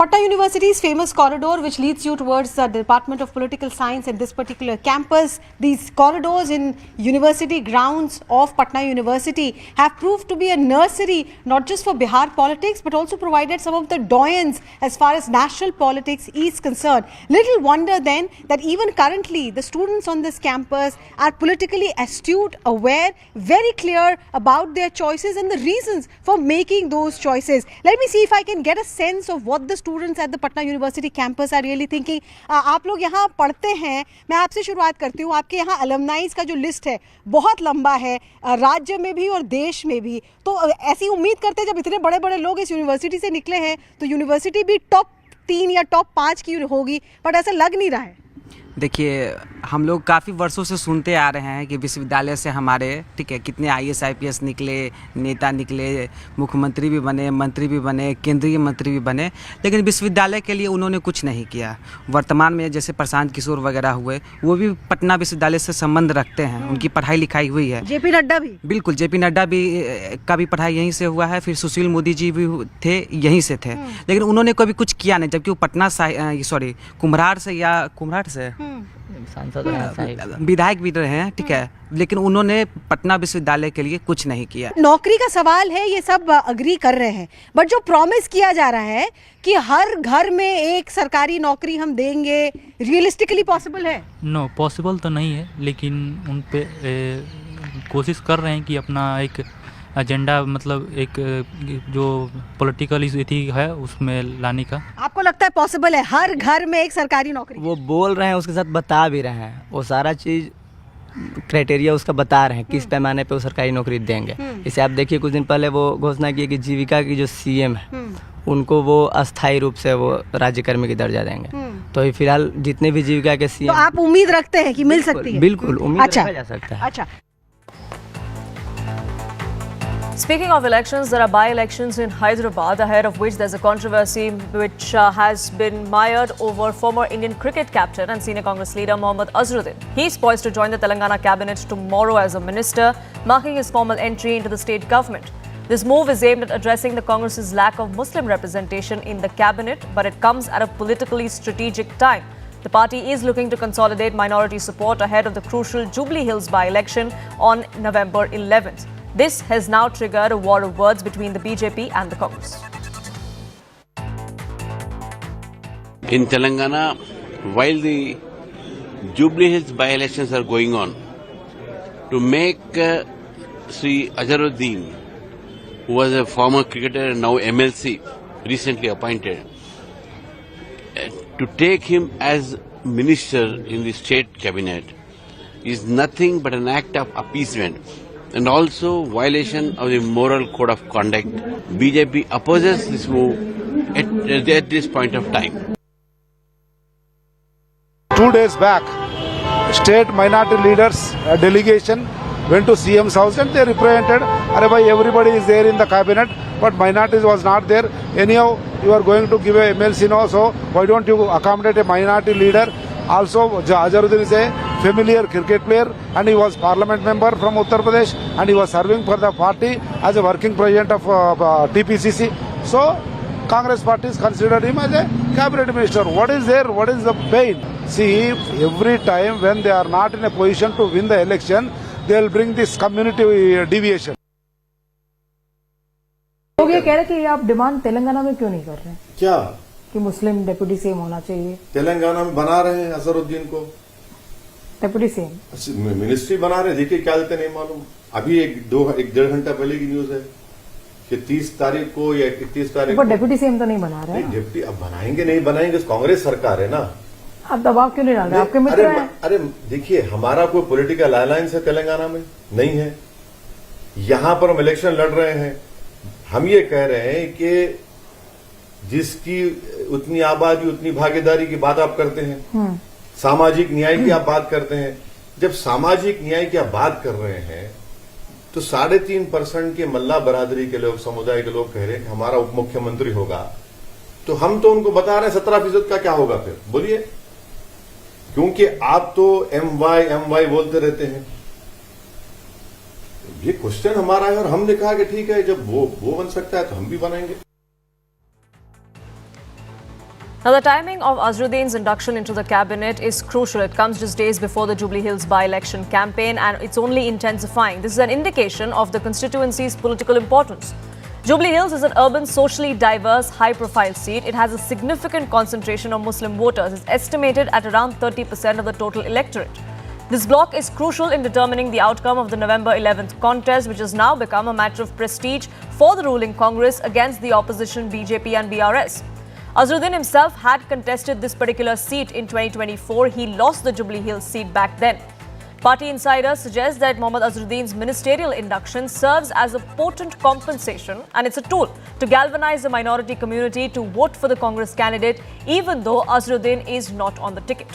Speaker 11: Patna University's famous corridor, which leads you towards the Department of Political Science at this particular campus. These corridors in university grounds of Patna University have proved to be a nursery not just for Bihar politics but also provided some of the doyens as far as national politics is concerned. Little wonder then that even currently the students on this campus are politically astute, aware, very clear about their choices and the reasons for making those choices. Let me see if I can get a sense of what the students at the Patna University campus are really thinking. आप लोग यहाँ पढ़ते हैं, मैं आपसे शुरुआत करती हूँ। आपके यहाँ अलमनाइज का जो लिस्ट है बहुत लंबा है, राज्य में भी और देश में भी। तो ऐसी उम्मीद करते हैं जब इतने बड़े बड़े लोग इस यूनिवर्सिटी से निकले हैं तो यूनिवर्सिटी भी टॉप 3 या टॉप 5 की होगी, बट ऐसा लग नहीं रहा है।
Speaker 12: देखिए हम लोग काफ़ी वर्षों से सुनते आ रहे हैं कि विश्वविद्यालय से हमारे ठीक है कितने IAS IPS निकले, नेता निकले, मुख्यमंत्री भी बने, मंत्री भी बने, केंद्रीय मंत्री भी बने, लेकिन विश्वविद्यालय के लिए उन्होंने कुछ नहीं किया। वर्तमान में जैसे प्रशांत किशोर वगैरह हुए वो भी पटना विश्वविद्यालय से संबंध रखते हैं, उनकी पढ़ाई लिखाई हुई है।
Speaker 11: JP नड्डा भी, बिल्कुल
Speaker 12: JP नड्डा भी का भी पढ़ाई यहीं से हुआ है, फिर सुशील मोदी जी भी थे यहीं से थे, लेकिन उन्होंने कभी कुछ किया नहीं, जबकि वो पटना कुम्हरार से विधायक भी रहे हैं, ठीक है, लेकिन उन्होंने पटना विश्वविद्यालय के लिए कुछ नहीं किया।
Speaker 11: नौकरी का सवाल है, ये सब अग्री कर रहे हैं, बट जो प्रॉमिस किया जा रहा है कि हर घर में एक सरकारी नौकरी हम देंगे, रियलिस्टिकली पॉसिबल है?
Speaker 13: नो, पॉसिबल तो नहीं है, लेकिन उन पे कोशिश कर रहे हैं कि अपना एक एजेंडा, मतलब एक जो पॉलिटिकल इथी है उसमें लाने का।
Speaker 11: आपको लगता है पॉसिबल है हर घर में एक सरकारी नौकरी?
Speaker 14: वो बोल रहे हैं, उसके साथ बता भी रहे हैं, वो सारा चीज़ क्राइटेरिया उसका बता रहे हैं किस पैमाने पे वो सरकारी नौकरी देंगे। इसे आप देखिए कुछ दिन पहले वो घोषणा की कि जीविका की जो CM है उनको वो अस्थायी रूप से वो राज्यकर्मी की दर्जा देंगे। तो फिलहाल जितने भी जीविका के CM,
Speaker 11: तो आप उम्मीद रखते हैं कि मिल सकती है?
Speaker 14: बिल्कुल उम्मीद रखा जा सकता है।
Speaker 11: अच्छा।
Speaker 1: Speaking of elections, there are by-elections in Hyderabad, ahead of which there's a controversy which has been mired over former Indian cricket captain and senior Congress leader Mohammad Azharuddin. He's poised to join the Telangana cabinet tomorrow as a minister, marking his formal entry into the state government. This move is aimed at addressing the Congress's lack of Muslim representation in the cabinet, but it comes at a politically strategic time. The party is looking to consolidate minority support ahead of the crucial Jubilee Hills by-election on November 11th. This has now triggered a war of words between the BJP and the Congress.
Speaker 15: In Telangana, while the Jubilee Hills by-elections are going on, to make Sri Azharuddin, who was a former cricketer and now MLC, recently appointed, to take him as minister in the state cabinet is nothing but an act of appeasement and also violation of the moral code of conduct. BJP opposes this move at this point of time.
Speaker 16: 2 days back, state minority leaders delegation went to CM's house and they represented, everybody is there in the cabinet, but minorities was not there. Anyhow, you are going to give a MLC now, so why don't you accommodate a minority leader? Also, Azharuddin is a familiar cricket player and he was parliament member from Uttar Pradesh and he was serving for the party as a working president of TPCC. So, Congress parties considered him as a cabinet minister. What is there? What is the pain? See, every time when they are not in a position to win the election, they will bring this community deviation.
Speaker 17: लोग ये कह रहे कि आप demand Telangana में क्यों नहीं कर रहे हैं?
Speaker 18: क्या
Speaker 17: कि मुस्लिम डेप्यूटी सीएम होना चाहिए?
Speaker 18: तेलंगाना में बना रहे हैं अजहरुद्दीन को
Speaker 17: डेप्यूटी सीएम,
Speaker 18: मिनिस्ट्री बना रहे, देखिए क्या देते नहीं मालूम। अभी एक डेढ़ घंटा पहले की न्यूज है कि 30 तारीख को या 31 तारीख को
Speaker 17: डेप्यूटी सीएम तो नहीं बना रहे हैं।
Speaker 18: डिप्टी अब बनाएंगे नहीं बनाएंगे, कांग्रेस सरकार है ना।
Speaker 17: आप दबाव क्यों नहीं डाल रहे? आपके मित्र हैं।
Speaker 18: अरे देखिए, हमारा कोई पॉलिटिकल अलायंस है तेलंगाना में नहीं है। यहां पर हम इलेक्शन लड़ रहे हैं। हम ये कह रहे हैं कि जिसकी उतनी आबादी उतनी भागीदारी की बात आप करते हैं, सामाजिक न्याय की आप बात करते हैं। जब सामाजिक न्याय की आप बात कर रहे हैं तो 3.5% के मल्ला बरादरी के लोग, समुदाय के लोग कह रहे हैं कि हमारा उप मुख्यमंत्री होगा, तो हम तो उनको बता रहे हैं 17% का क्या होगा फिर बोलिए, क्योंकि आप तो एम वाई बोलते रहते हैं। ये क्वेश्चन हमारा है और हमने कहा कि ठीक है, जब वो बन सकता है तो हम भी बनाएंगे।
Speaker 1: Now, the timing of Azharuddin's induction into the cabinet is crucial. It comes just days before the Jubilee Hills by-election campaign and it's only intensifying. This is an indication of the constituency's political importance. Jubilee Hills is an urban, socially diverse, high-profile seat. It has a significant concentration of Muslim voters. It's estimated at around 30% of the total electorate. This block is crucial in determining the outcome of the November 11th contest, which has now become a matter of prestige for the ruling Congress against the opposition BJP and BRS. Azharuddin himself had contested this particular seat in 2024. He lost the Jubilee Hills seat back then. Party insiders suggest that Mohammad Azharuddin's ministerial induction serves as a potent compensation and it's a tool to galvanize the minority community to vote for the Congress candidate, even though Azharuddin is not on the ticket.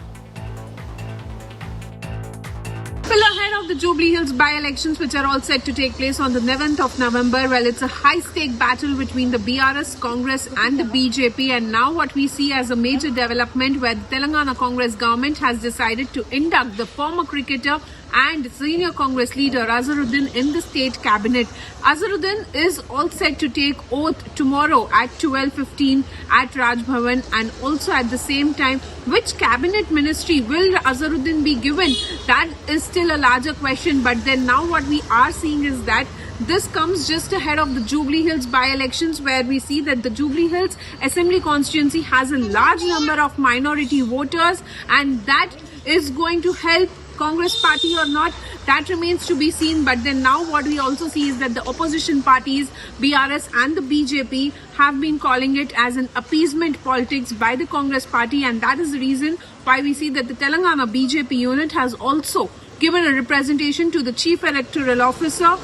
Speaker 19: Ahead of the Jubilee Hills by-elections, which are all set to take place on the 11th of November, well, it's a high-stake battle between the BRS, Congress and the BJP. And now what we see as a major development where the Telangana Congress government has decided to induct the former cricketer and senior Congress leader Azharuddin in the state cabinet. Azharuddin is all set to take oath tomorrow at 12:15 at Raj Bhavan, and also at the same time, which cabinet ministry will Azharuddin be given? That is still a larger question. But then now what we are seeing is that this comes just ahead of the Jubilee Hills by-elections, where we see that the Jubilee Hills Assembly constituency has a large number of minority voters, and that is going to help Congress party or not, that remains to be seen. But then now what we also see is that the opposition parties, BRS and the BJP, have been calling it as an appeasement politics by the Congress party, and that is the reason why we see that the Telangana BJP unit has also given a representation to the Chief Electoral Officer,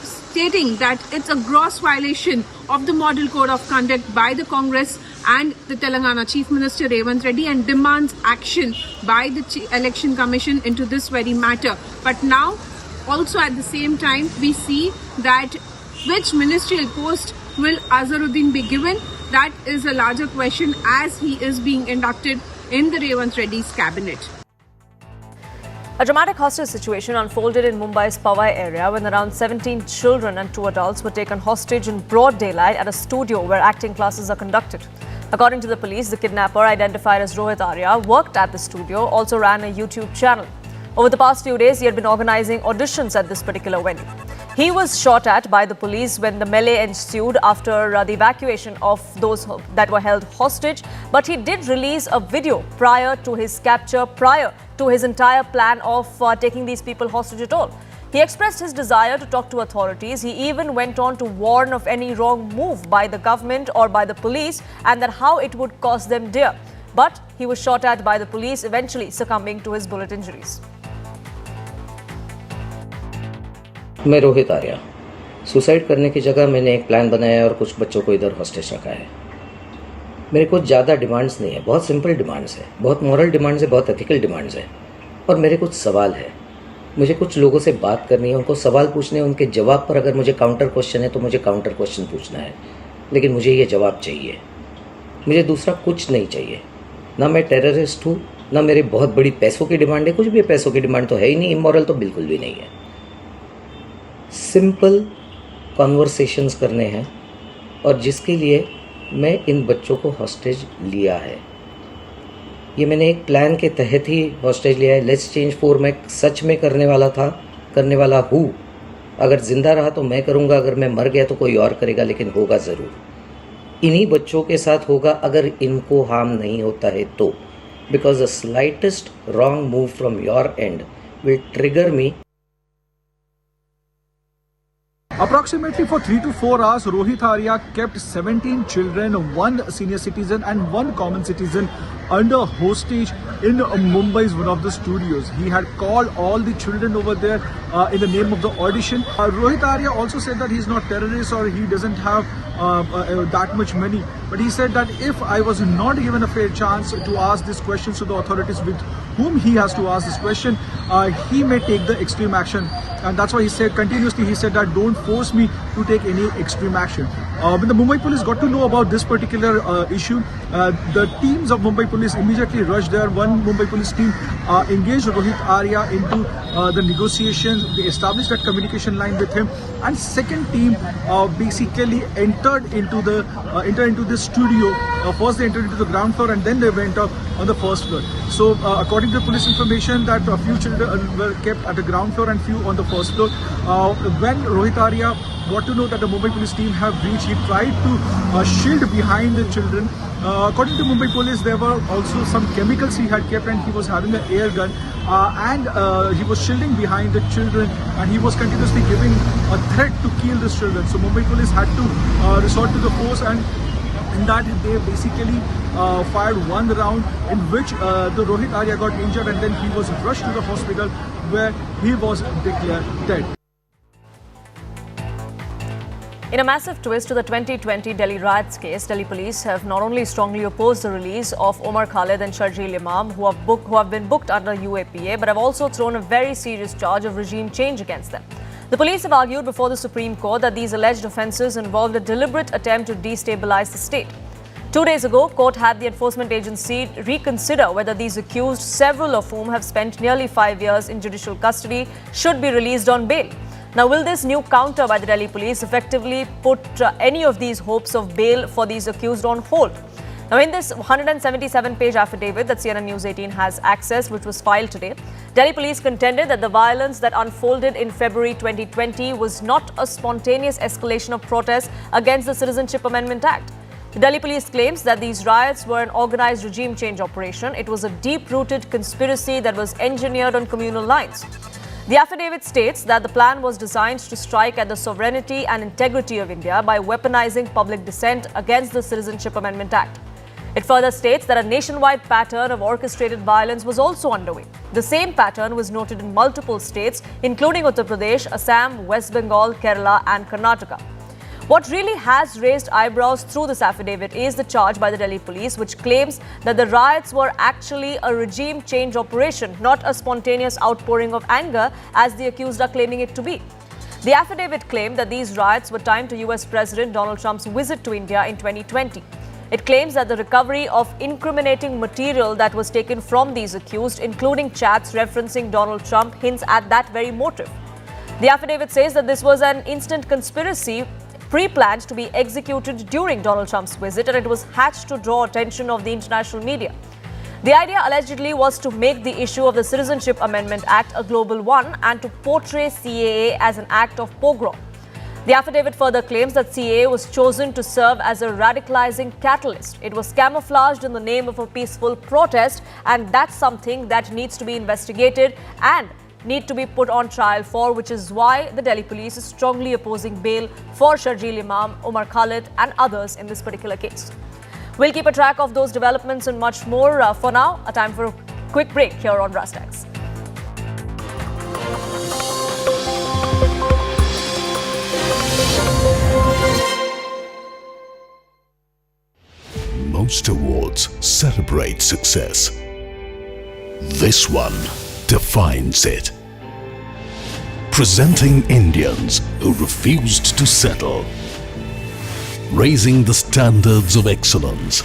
Speaker 19: stating that it's a gross violation of the Model Code of Conduct by the Congress and the Telangana Chief Minister Revanth Reddy, and demands action by the Election Commission into this very matter. But now, also at the same time, we see that which ministerial post will Azharuddin be given? That is a larger question as he is being inducted in the Revanth Reddy's cabinet.
Speaker 1: A dramatic hostage situation unfolded in Mumbai's Powai area when around 17 children and 2 adults were taken hostage in broad daylight at a studio where acting classes are conducted. According to the police, the kidnapper, identified as Rohit Arya, worked at the studio, also ran a YouTube channel. Over the past few days, he had been organizing auditions at this particular venue. He was shot at by the police when the melee ensued after the evacuation of those that were held hostage. But he did release a video prior to his capture, prior to his entire plan of taking these people hostage at all. He expressed his desire to talk to authorities. He even went on to warn of any wrong move by the government or by the police and that how it would cost them dear. But he was shot at by the police, eventually succumbing to his bullet injuries.
Speaker 20: मैं Rohit Arya. Suicide करने की जगह मैंने एक plan बनाया और कुछ बच्चों को इधर हॉस्टेज रखा है। मेरे कुछ ज़्यादा डिमांड्स नहीं है, बहुत सिंपल डिमांड्स है, बहुत मॉरल डिमांड्स है, बहुत एथिकल डिमांड्स है। और मेरे कुछ सवाल है, मुझे कुछ लोगों से बात करनी है, उनको सवाल पूछने हैं, उनके जवाब पर अगर मुझे काउंटर क्वेश्चन है तो मुझे काउंटर क्वेश्चन पूछना है, लेकिन मुझे ये जवाब चाहिए। मुझे दूसरा कुछ नहीं चाहिए। ना मैं टेररिस्ट हूँ, ना मेरी बहुत बड़ी पैसों की डिमांड है, कुछ भी पैसों की डिमांड तो है ही नहीं, इमोरल तो बिल्कुल भी नहीं है। सिंपल कॉन्वर्सेशंस करने हैं और जिसके लिए मैं इन बच्चों को हॉस्टेज लिया है। ये मैंने एक प्लान के तहत ही हॉस्टेज लिया है। लेट्स चेंज 4 मैं सच में करने वाला हूँ। अगर ज़िंदा रहा तो मैं करूँगा, अगर मैं मर गया तो कोई और करेगा, लेकिन होगा ज़रूर। इन्हीं बच्चों के साथ होगा अगर इनको हार्म नहीं होता है तो, because the slightest wrong move from your and will trigger me.
Speaker 21: Approximately for 3 to 4 hours, Rohit Arya kept 17 children, 1 senior citizen and 1 common citizen under hostage in Mumbai's one of the studios. He had called all the children over there in the name of the audition. Rohit Arya also said that he's not terrorist or he doesn't have that much money. But he said that if I was not given a fair chance to ask these questions to the authorities with whom he has to ask this question, he may take the extreme action. And that's why he said continuously, he said that don't force me to take any extreme action. When the Mumbai police got to know about this particular issue, the teams of Mumbai police immediately rushed there. One Mumbai police team engaged Rohit Arya into the negotiations. They established that communication line with him. And second team basically entered into the studio. First they entered into the ground floor and then they went up on the first floor. So according to police information, that a few children were kept at the ground floor and few on the first floor. When Rohit Arya got to know that the Mumbai police team have reached, he tried to shield behind the children. According to Mumbai police, there were also some chemicals he had kept and he was having an air gun and he was shielding behind the children and he was continuously giving a threat to kill the children. So Mumbai police had to resort to the force, and in that they basically fired one round in which the Rohit Arya got injured and then he was rushed to the hospital where he was declared dead.
Speaker 1: In a massive twist to the 2020 Delhi riots case, Delhi police have not only strongly opposed the release of Omar Khalid and Sharjeel Imam, who have been booked under UAPA, but have also thrown a very serious charge of regime change against them. The police have argued before the Supreme Court that these alleged offences involved a deliberate attempt to destabilize the state. 2 days ago, court had the enforcement agency reconsider whether these accused, several of whom have spent nearly 5 years in judicial custody, should be released on bail. Now, will this new counter by the Delhi police effectively put any of these hopes of bail for these accused on hold? Now, in this 177-page affidavit that CNN News 18 has accessed, which was filed today, Delhi police contended that the violence that unfolded in February 2020 was not a spontaneous escalation of protests against the Citizenship Amendment Act. The Delhi police claims that these riots were an organized regime change operation. It was a deep-rooted conspiracy that was engineered on communal lines. The affidavit states that the plan was designed to strike at the sovereignty and integrity of India by weaponizing public dissent against the Citizenship Amendment Act. It further states that a nationwide pattern of orchestrated violence was also underway. The same pattern was noted in multiple states, including Uttar Pradesh, Assam, West Bengal, Kerala, and Karnataka. What really has raised eyebrows through this affidavit is the charge by the Delhi police, which claims that the riots were actually a regime change operation, not a spontaneous outpouring of anger, as the accused are claiming it to be. The affidavit claimed that these riots were timed to US President Donald Trump's visit to India in 2020. It claims that the recovery of incriminating material that was taken from these accused, including chats referencing Donald Trump, hints at that very motive. The affidavit says that this was an instant conspiracy pre-planned to be executed during Donald Trump's visit, and it was hatched to draw attention of the international media. The idea allegedly was to make the issue of the Citizenship Amendment Act a global one and to portray CAA as an act of pogrom. The affidavit further claims that CAA was chosen to serve as a radicalizing catalyst. It was camouflaged in the name of a peaceful protest, and that's something that needs to be investigated and need to be put on trial for, which is why the Delhi police is strongly opposing bail for Sharjeel Imam, Omar Khalid and others in this particular case. We'll keep a track of those developments and much more. For now, a time for a quick break here on Rastax.
Speaker 4: most awards celebrate success. This one defines it. Presenting Indians who refused to settle. Raising the standards of excellence.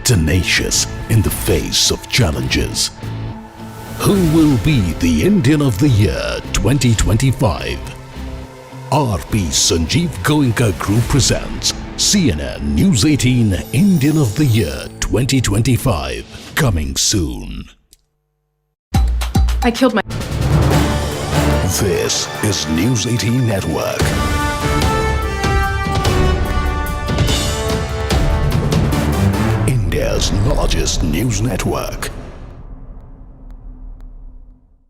Speaker 4: Tenacious in the face of challenges. Who will be the Indian of the Year 2025? RP Sanjeev Goenka Group presents CNN News 18 Indian of the Year 2025. Coming soon.
Speaker 22: I killed my...
Speaker 4: This is News 18 Network. India's largest news network.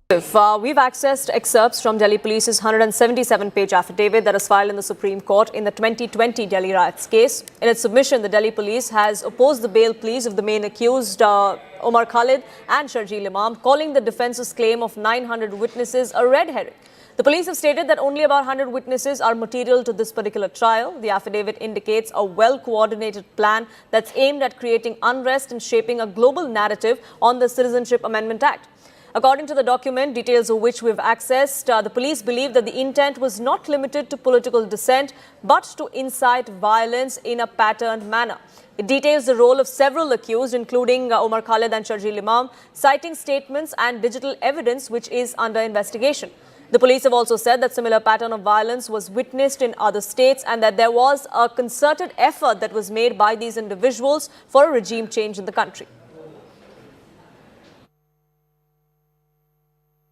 Speaker 1: We've accessed excerpts from Delhi Police's 177-page affidavit that was filed in the Supreme Court in the 2020 Delhi Riots case. In its submission, the Delhi Police has opposed the bail pleas of the main accused, Omar Khalid and Sharjeel Imam, calling the defence's claim of 900 witnesses a red herring. The police have stated that only about 100 witnesses are material to this particular trial. The affidavit indicates a well-coordinated plan that's aimed at creating unrest and shaping a global narrative on the Citizenship Amendment Act. According to the document, details of which we've accessed, the police believe that the intent was not limited to political dissent, but to incite violence in a patterned manner. It details the role of several accused, including Omar Khalid and Sharjeel Imam, citing statements and digital evidence which is under investigation. The police have also said that similar pattern of violence was witnessed in other states and that there was a concerted effort that was made by these individuals for a regime change in the country.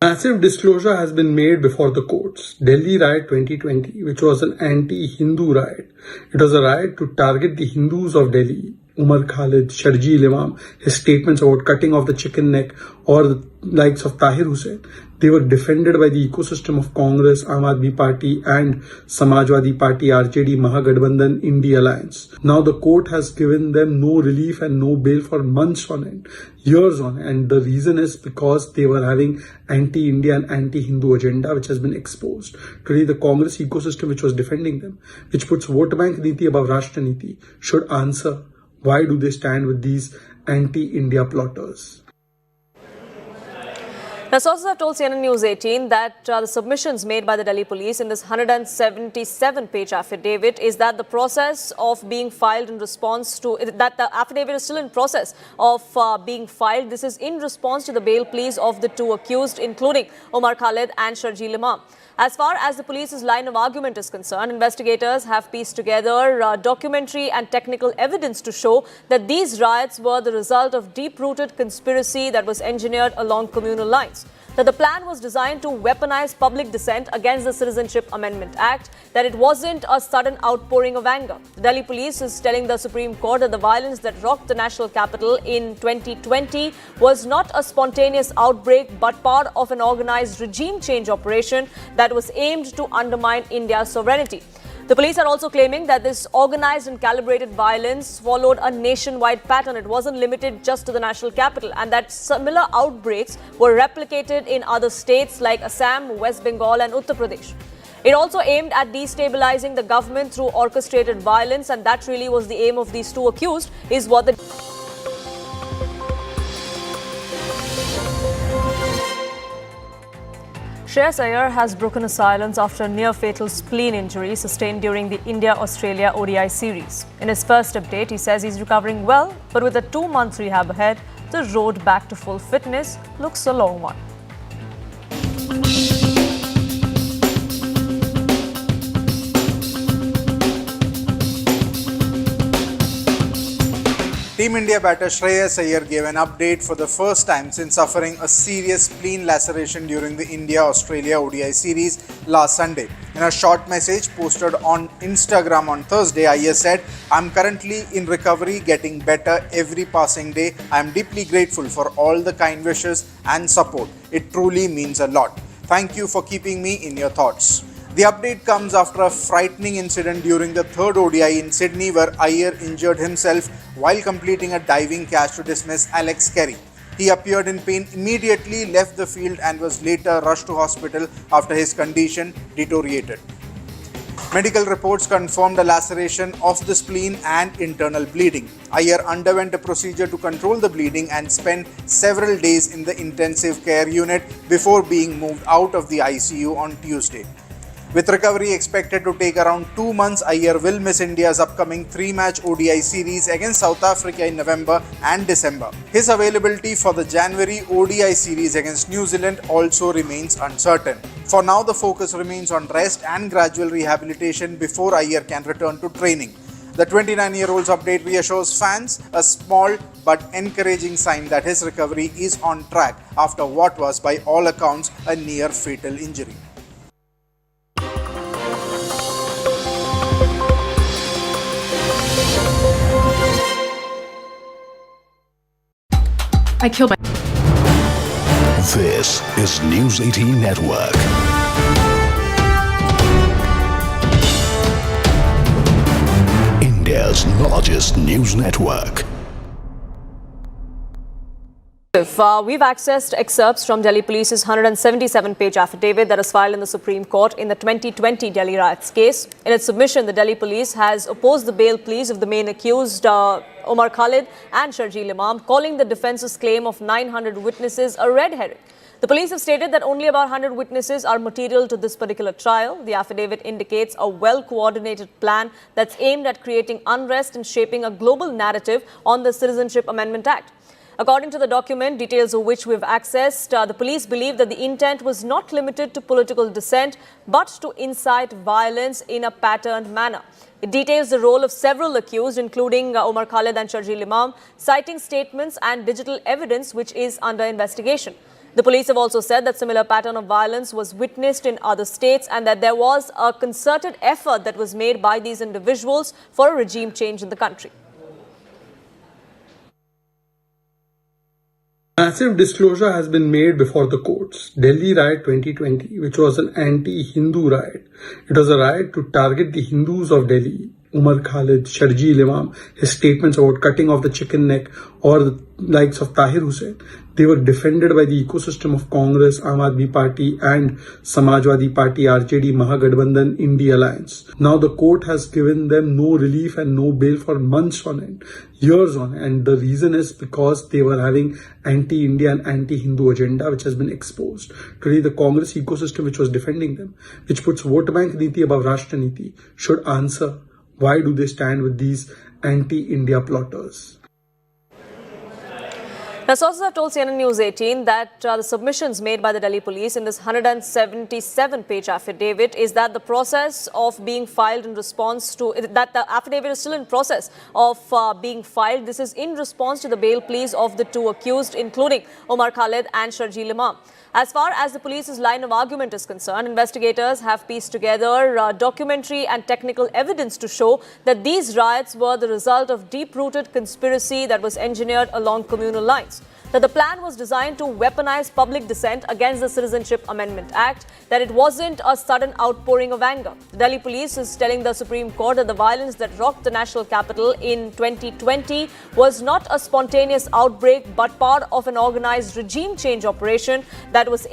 Speaker 23: Massive disclosure has been made before the courts. Delhi Riot 2020, which was an anti-Hindu riot. It was a riot to target the Hindus of Delhi. Umar Khalid, Sharjeel Imam, his statements about cutting off the chicken neck, or the likes of Tahir Hussain, they were defended by the ecosystem of Congress, Aam Aadmi Party and Samajwadi Party, RJD, Mahagathbandhan, India Alliance. Now the court has given them no relief and no bail for months on end, years on end. And the reason is because they were having anti-India and anti-Hindu agenda which has been exposed. Today the Congress ecosystem which was defending them, which puts vote bank niti above Rashtra niti, should answer why do they stand with these anti-India plotters.
Speaker 1: Now, sources have told CNN News 18 that the submissions made by the Delhi police in this 177-page affidavit is that the process of being filed in response to that the affidavit is still in process of being filed. This is in response to the bail pleas of the two accused, including Omar Khalid and Sharjeel Imam. As far as the police's line of argument is concerned, investigators have pieced together documentary and technical evidence to show that these riots were the result of deep-rooted conspiracy that was engineered along communal lines. That the plan was designed to weaponize public dissent against the Citizenship Amendment Act, that it wasn't a sudden outpouring of anger. The Delhi police is telling the Supreme Court that the violence that rocked the national capital in 2020 was not a spontaneous outbreak, but part of an organized regime change operation that was aimed to undermine India's sovereignty. The police are also claiming that this organized and calibrated violence followed a nationwide pattern. It wasn't limited just to the national capital, and that similar outbreaks were replicated in other states like Assam, West Bengal and Uttar Pradesh. It also aimed at destabilizing the government through orchestrated violence, and that really was the aim of these two accused, is what the... Shreyas Iyer has broken a silence after a near-fatal spleen injury sustained during the India-Australia ODI series. In his first update, he says he's recovering well, but with a 2-month rehab ahead, the road back to full fitness looks a long one.
Speaker 24: Team India batter Shreyas Iyer gave an update for the first time since suffering a serious spleen laceration during the India-Australia ODI series last Sunday. In a short message posted on Instagram on Thursday, Iyer said, "I'm currently in recovery, getting better every passing day. I'm deeply grateful for all the kind wishes and support. It truly means a lot. Thank you for keeping me in your thoughts." The update comes after a frightening incident during the third ODI in Sydney where Iyer injured himself while completing a diving catch to dismiss Alex Carey. He appeared in pain immediately, left the field and was later rushed to hospital after his condition deteriorated. Medical reports confirmed a laceration of the spleen and internal bleeding. Iyer underwent a procedure to control the bleeding and spent several days in the intensive care unit before being moved out of the ICU on Tuesday. With recovery expected to take around 2 months, Iyer will miss India's upcoming 3-match ODI series against South Africa in November and December. His availability for the January ODI series against New Zealand also remains uncertain. For now, the focus remains on rest and gradual rehabilitation before Iyer can return to training. The 29-year-old's update reassures fans, a small but encouraging sign that his recovery is on track after what was, by all accounts, a near-fatal injury.
Speaker 2: I killed my...
Speaker 4: This is News 18 Network. India's largest news network.
Speaker 1: We've accessed excerpts from Delhi Police's 177-page affidavit that was filed in the Supreme Court in the 2020 Delhi Riots case. In its submission, the Delhi Police has opposed the bail pleas of the main accused, Omar Khalid and Sharjeel Imam, calling the defence's claim of 900 witnesses a red herring. The police have stated that only about 100 witnesses are material to this particular trial. The affidavit indicates a well-coordinated plan that's aimed at creating unrest and shaping a global narrative on the Citizenship Amendment Act. According to the document, details of which we've accessed, the police believe that the intent was not limited to political dissent, but to incite violence in a patterned manner. It details the role of several accused, including Omar Khalid and Sharjeel Imam, citing statements and digital evidence which is under investigation. The police have also said that similar pattern of violence was witnessed in other states and that there was a concerted effort that was made by these individuals for a regime change in the country.
Speaker 23: Massive disclosure has been made before the courts. Delhi Riot 2020, which was an anti-Hindu riot. It was a riot to target the Hindus of Delhi. Umar Khalid, Sharjeel Imam, his statements about cutting off the chicken neck, or the likes of Tahir Hussain. They were defended by the ecosystem of Congress, Aam Aadmi Party and Samajwadi Party, RJD, Mahagathbandhan, India Alliance. Now the court has given them no relief and no bail for months on end, years on end. And the reason is because they were having anti-India and anti-Hindu agenda which has been exposed. Today the Congress ecosystem which was defending them, which puts vote bank niti above Rashtra niti, should answer why do they stand with these anti-India plotters.
Speaker 1: Now, sources have told CNN News 18 that the submissions made by the Delhi police in this 177-page affidavit is that the process of being filed in response to that the affidavit is still in process of being filed. This is in response to the bail pleas of the two accused, including Omar Khalid and Sharjeel Imam. As far as the police's line of argument is concerned, investigators have pieced together documentary and technical evidence to show that these riots were the result of deep-rooted conspiracy that was engineered along communal lines. That the plan was designed to weaponize public dissent against the Citizenship Amendment Act, that it wasn't a sudden outpouring of anger. The Delhi police is telling the Supreme Court that the violence that rocked the national capital in 2020 was not a spontaneous outbreak but part of an organized regime change operation that was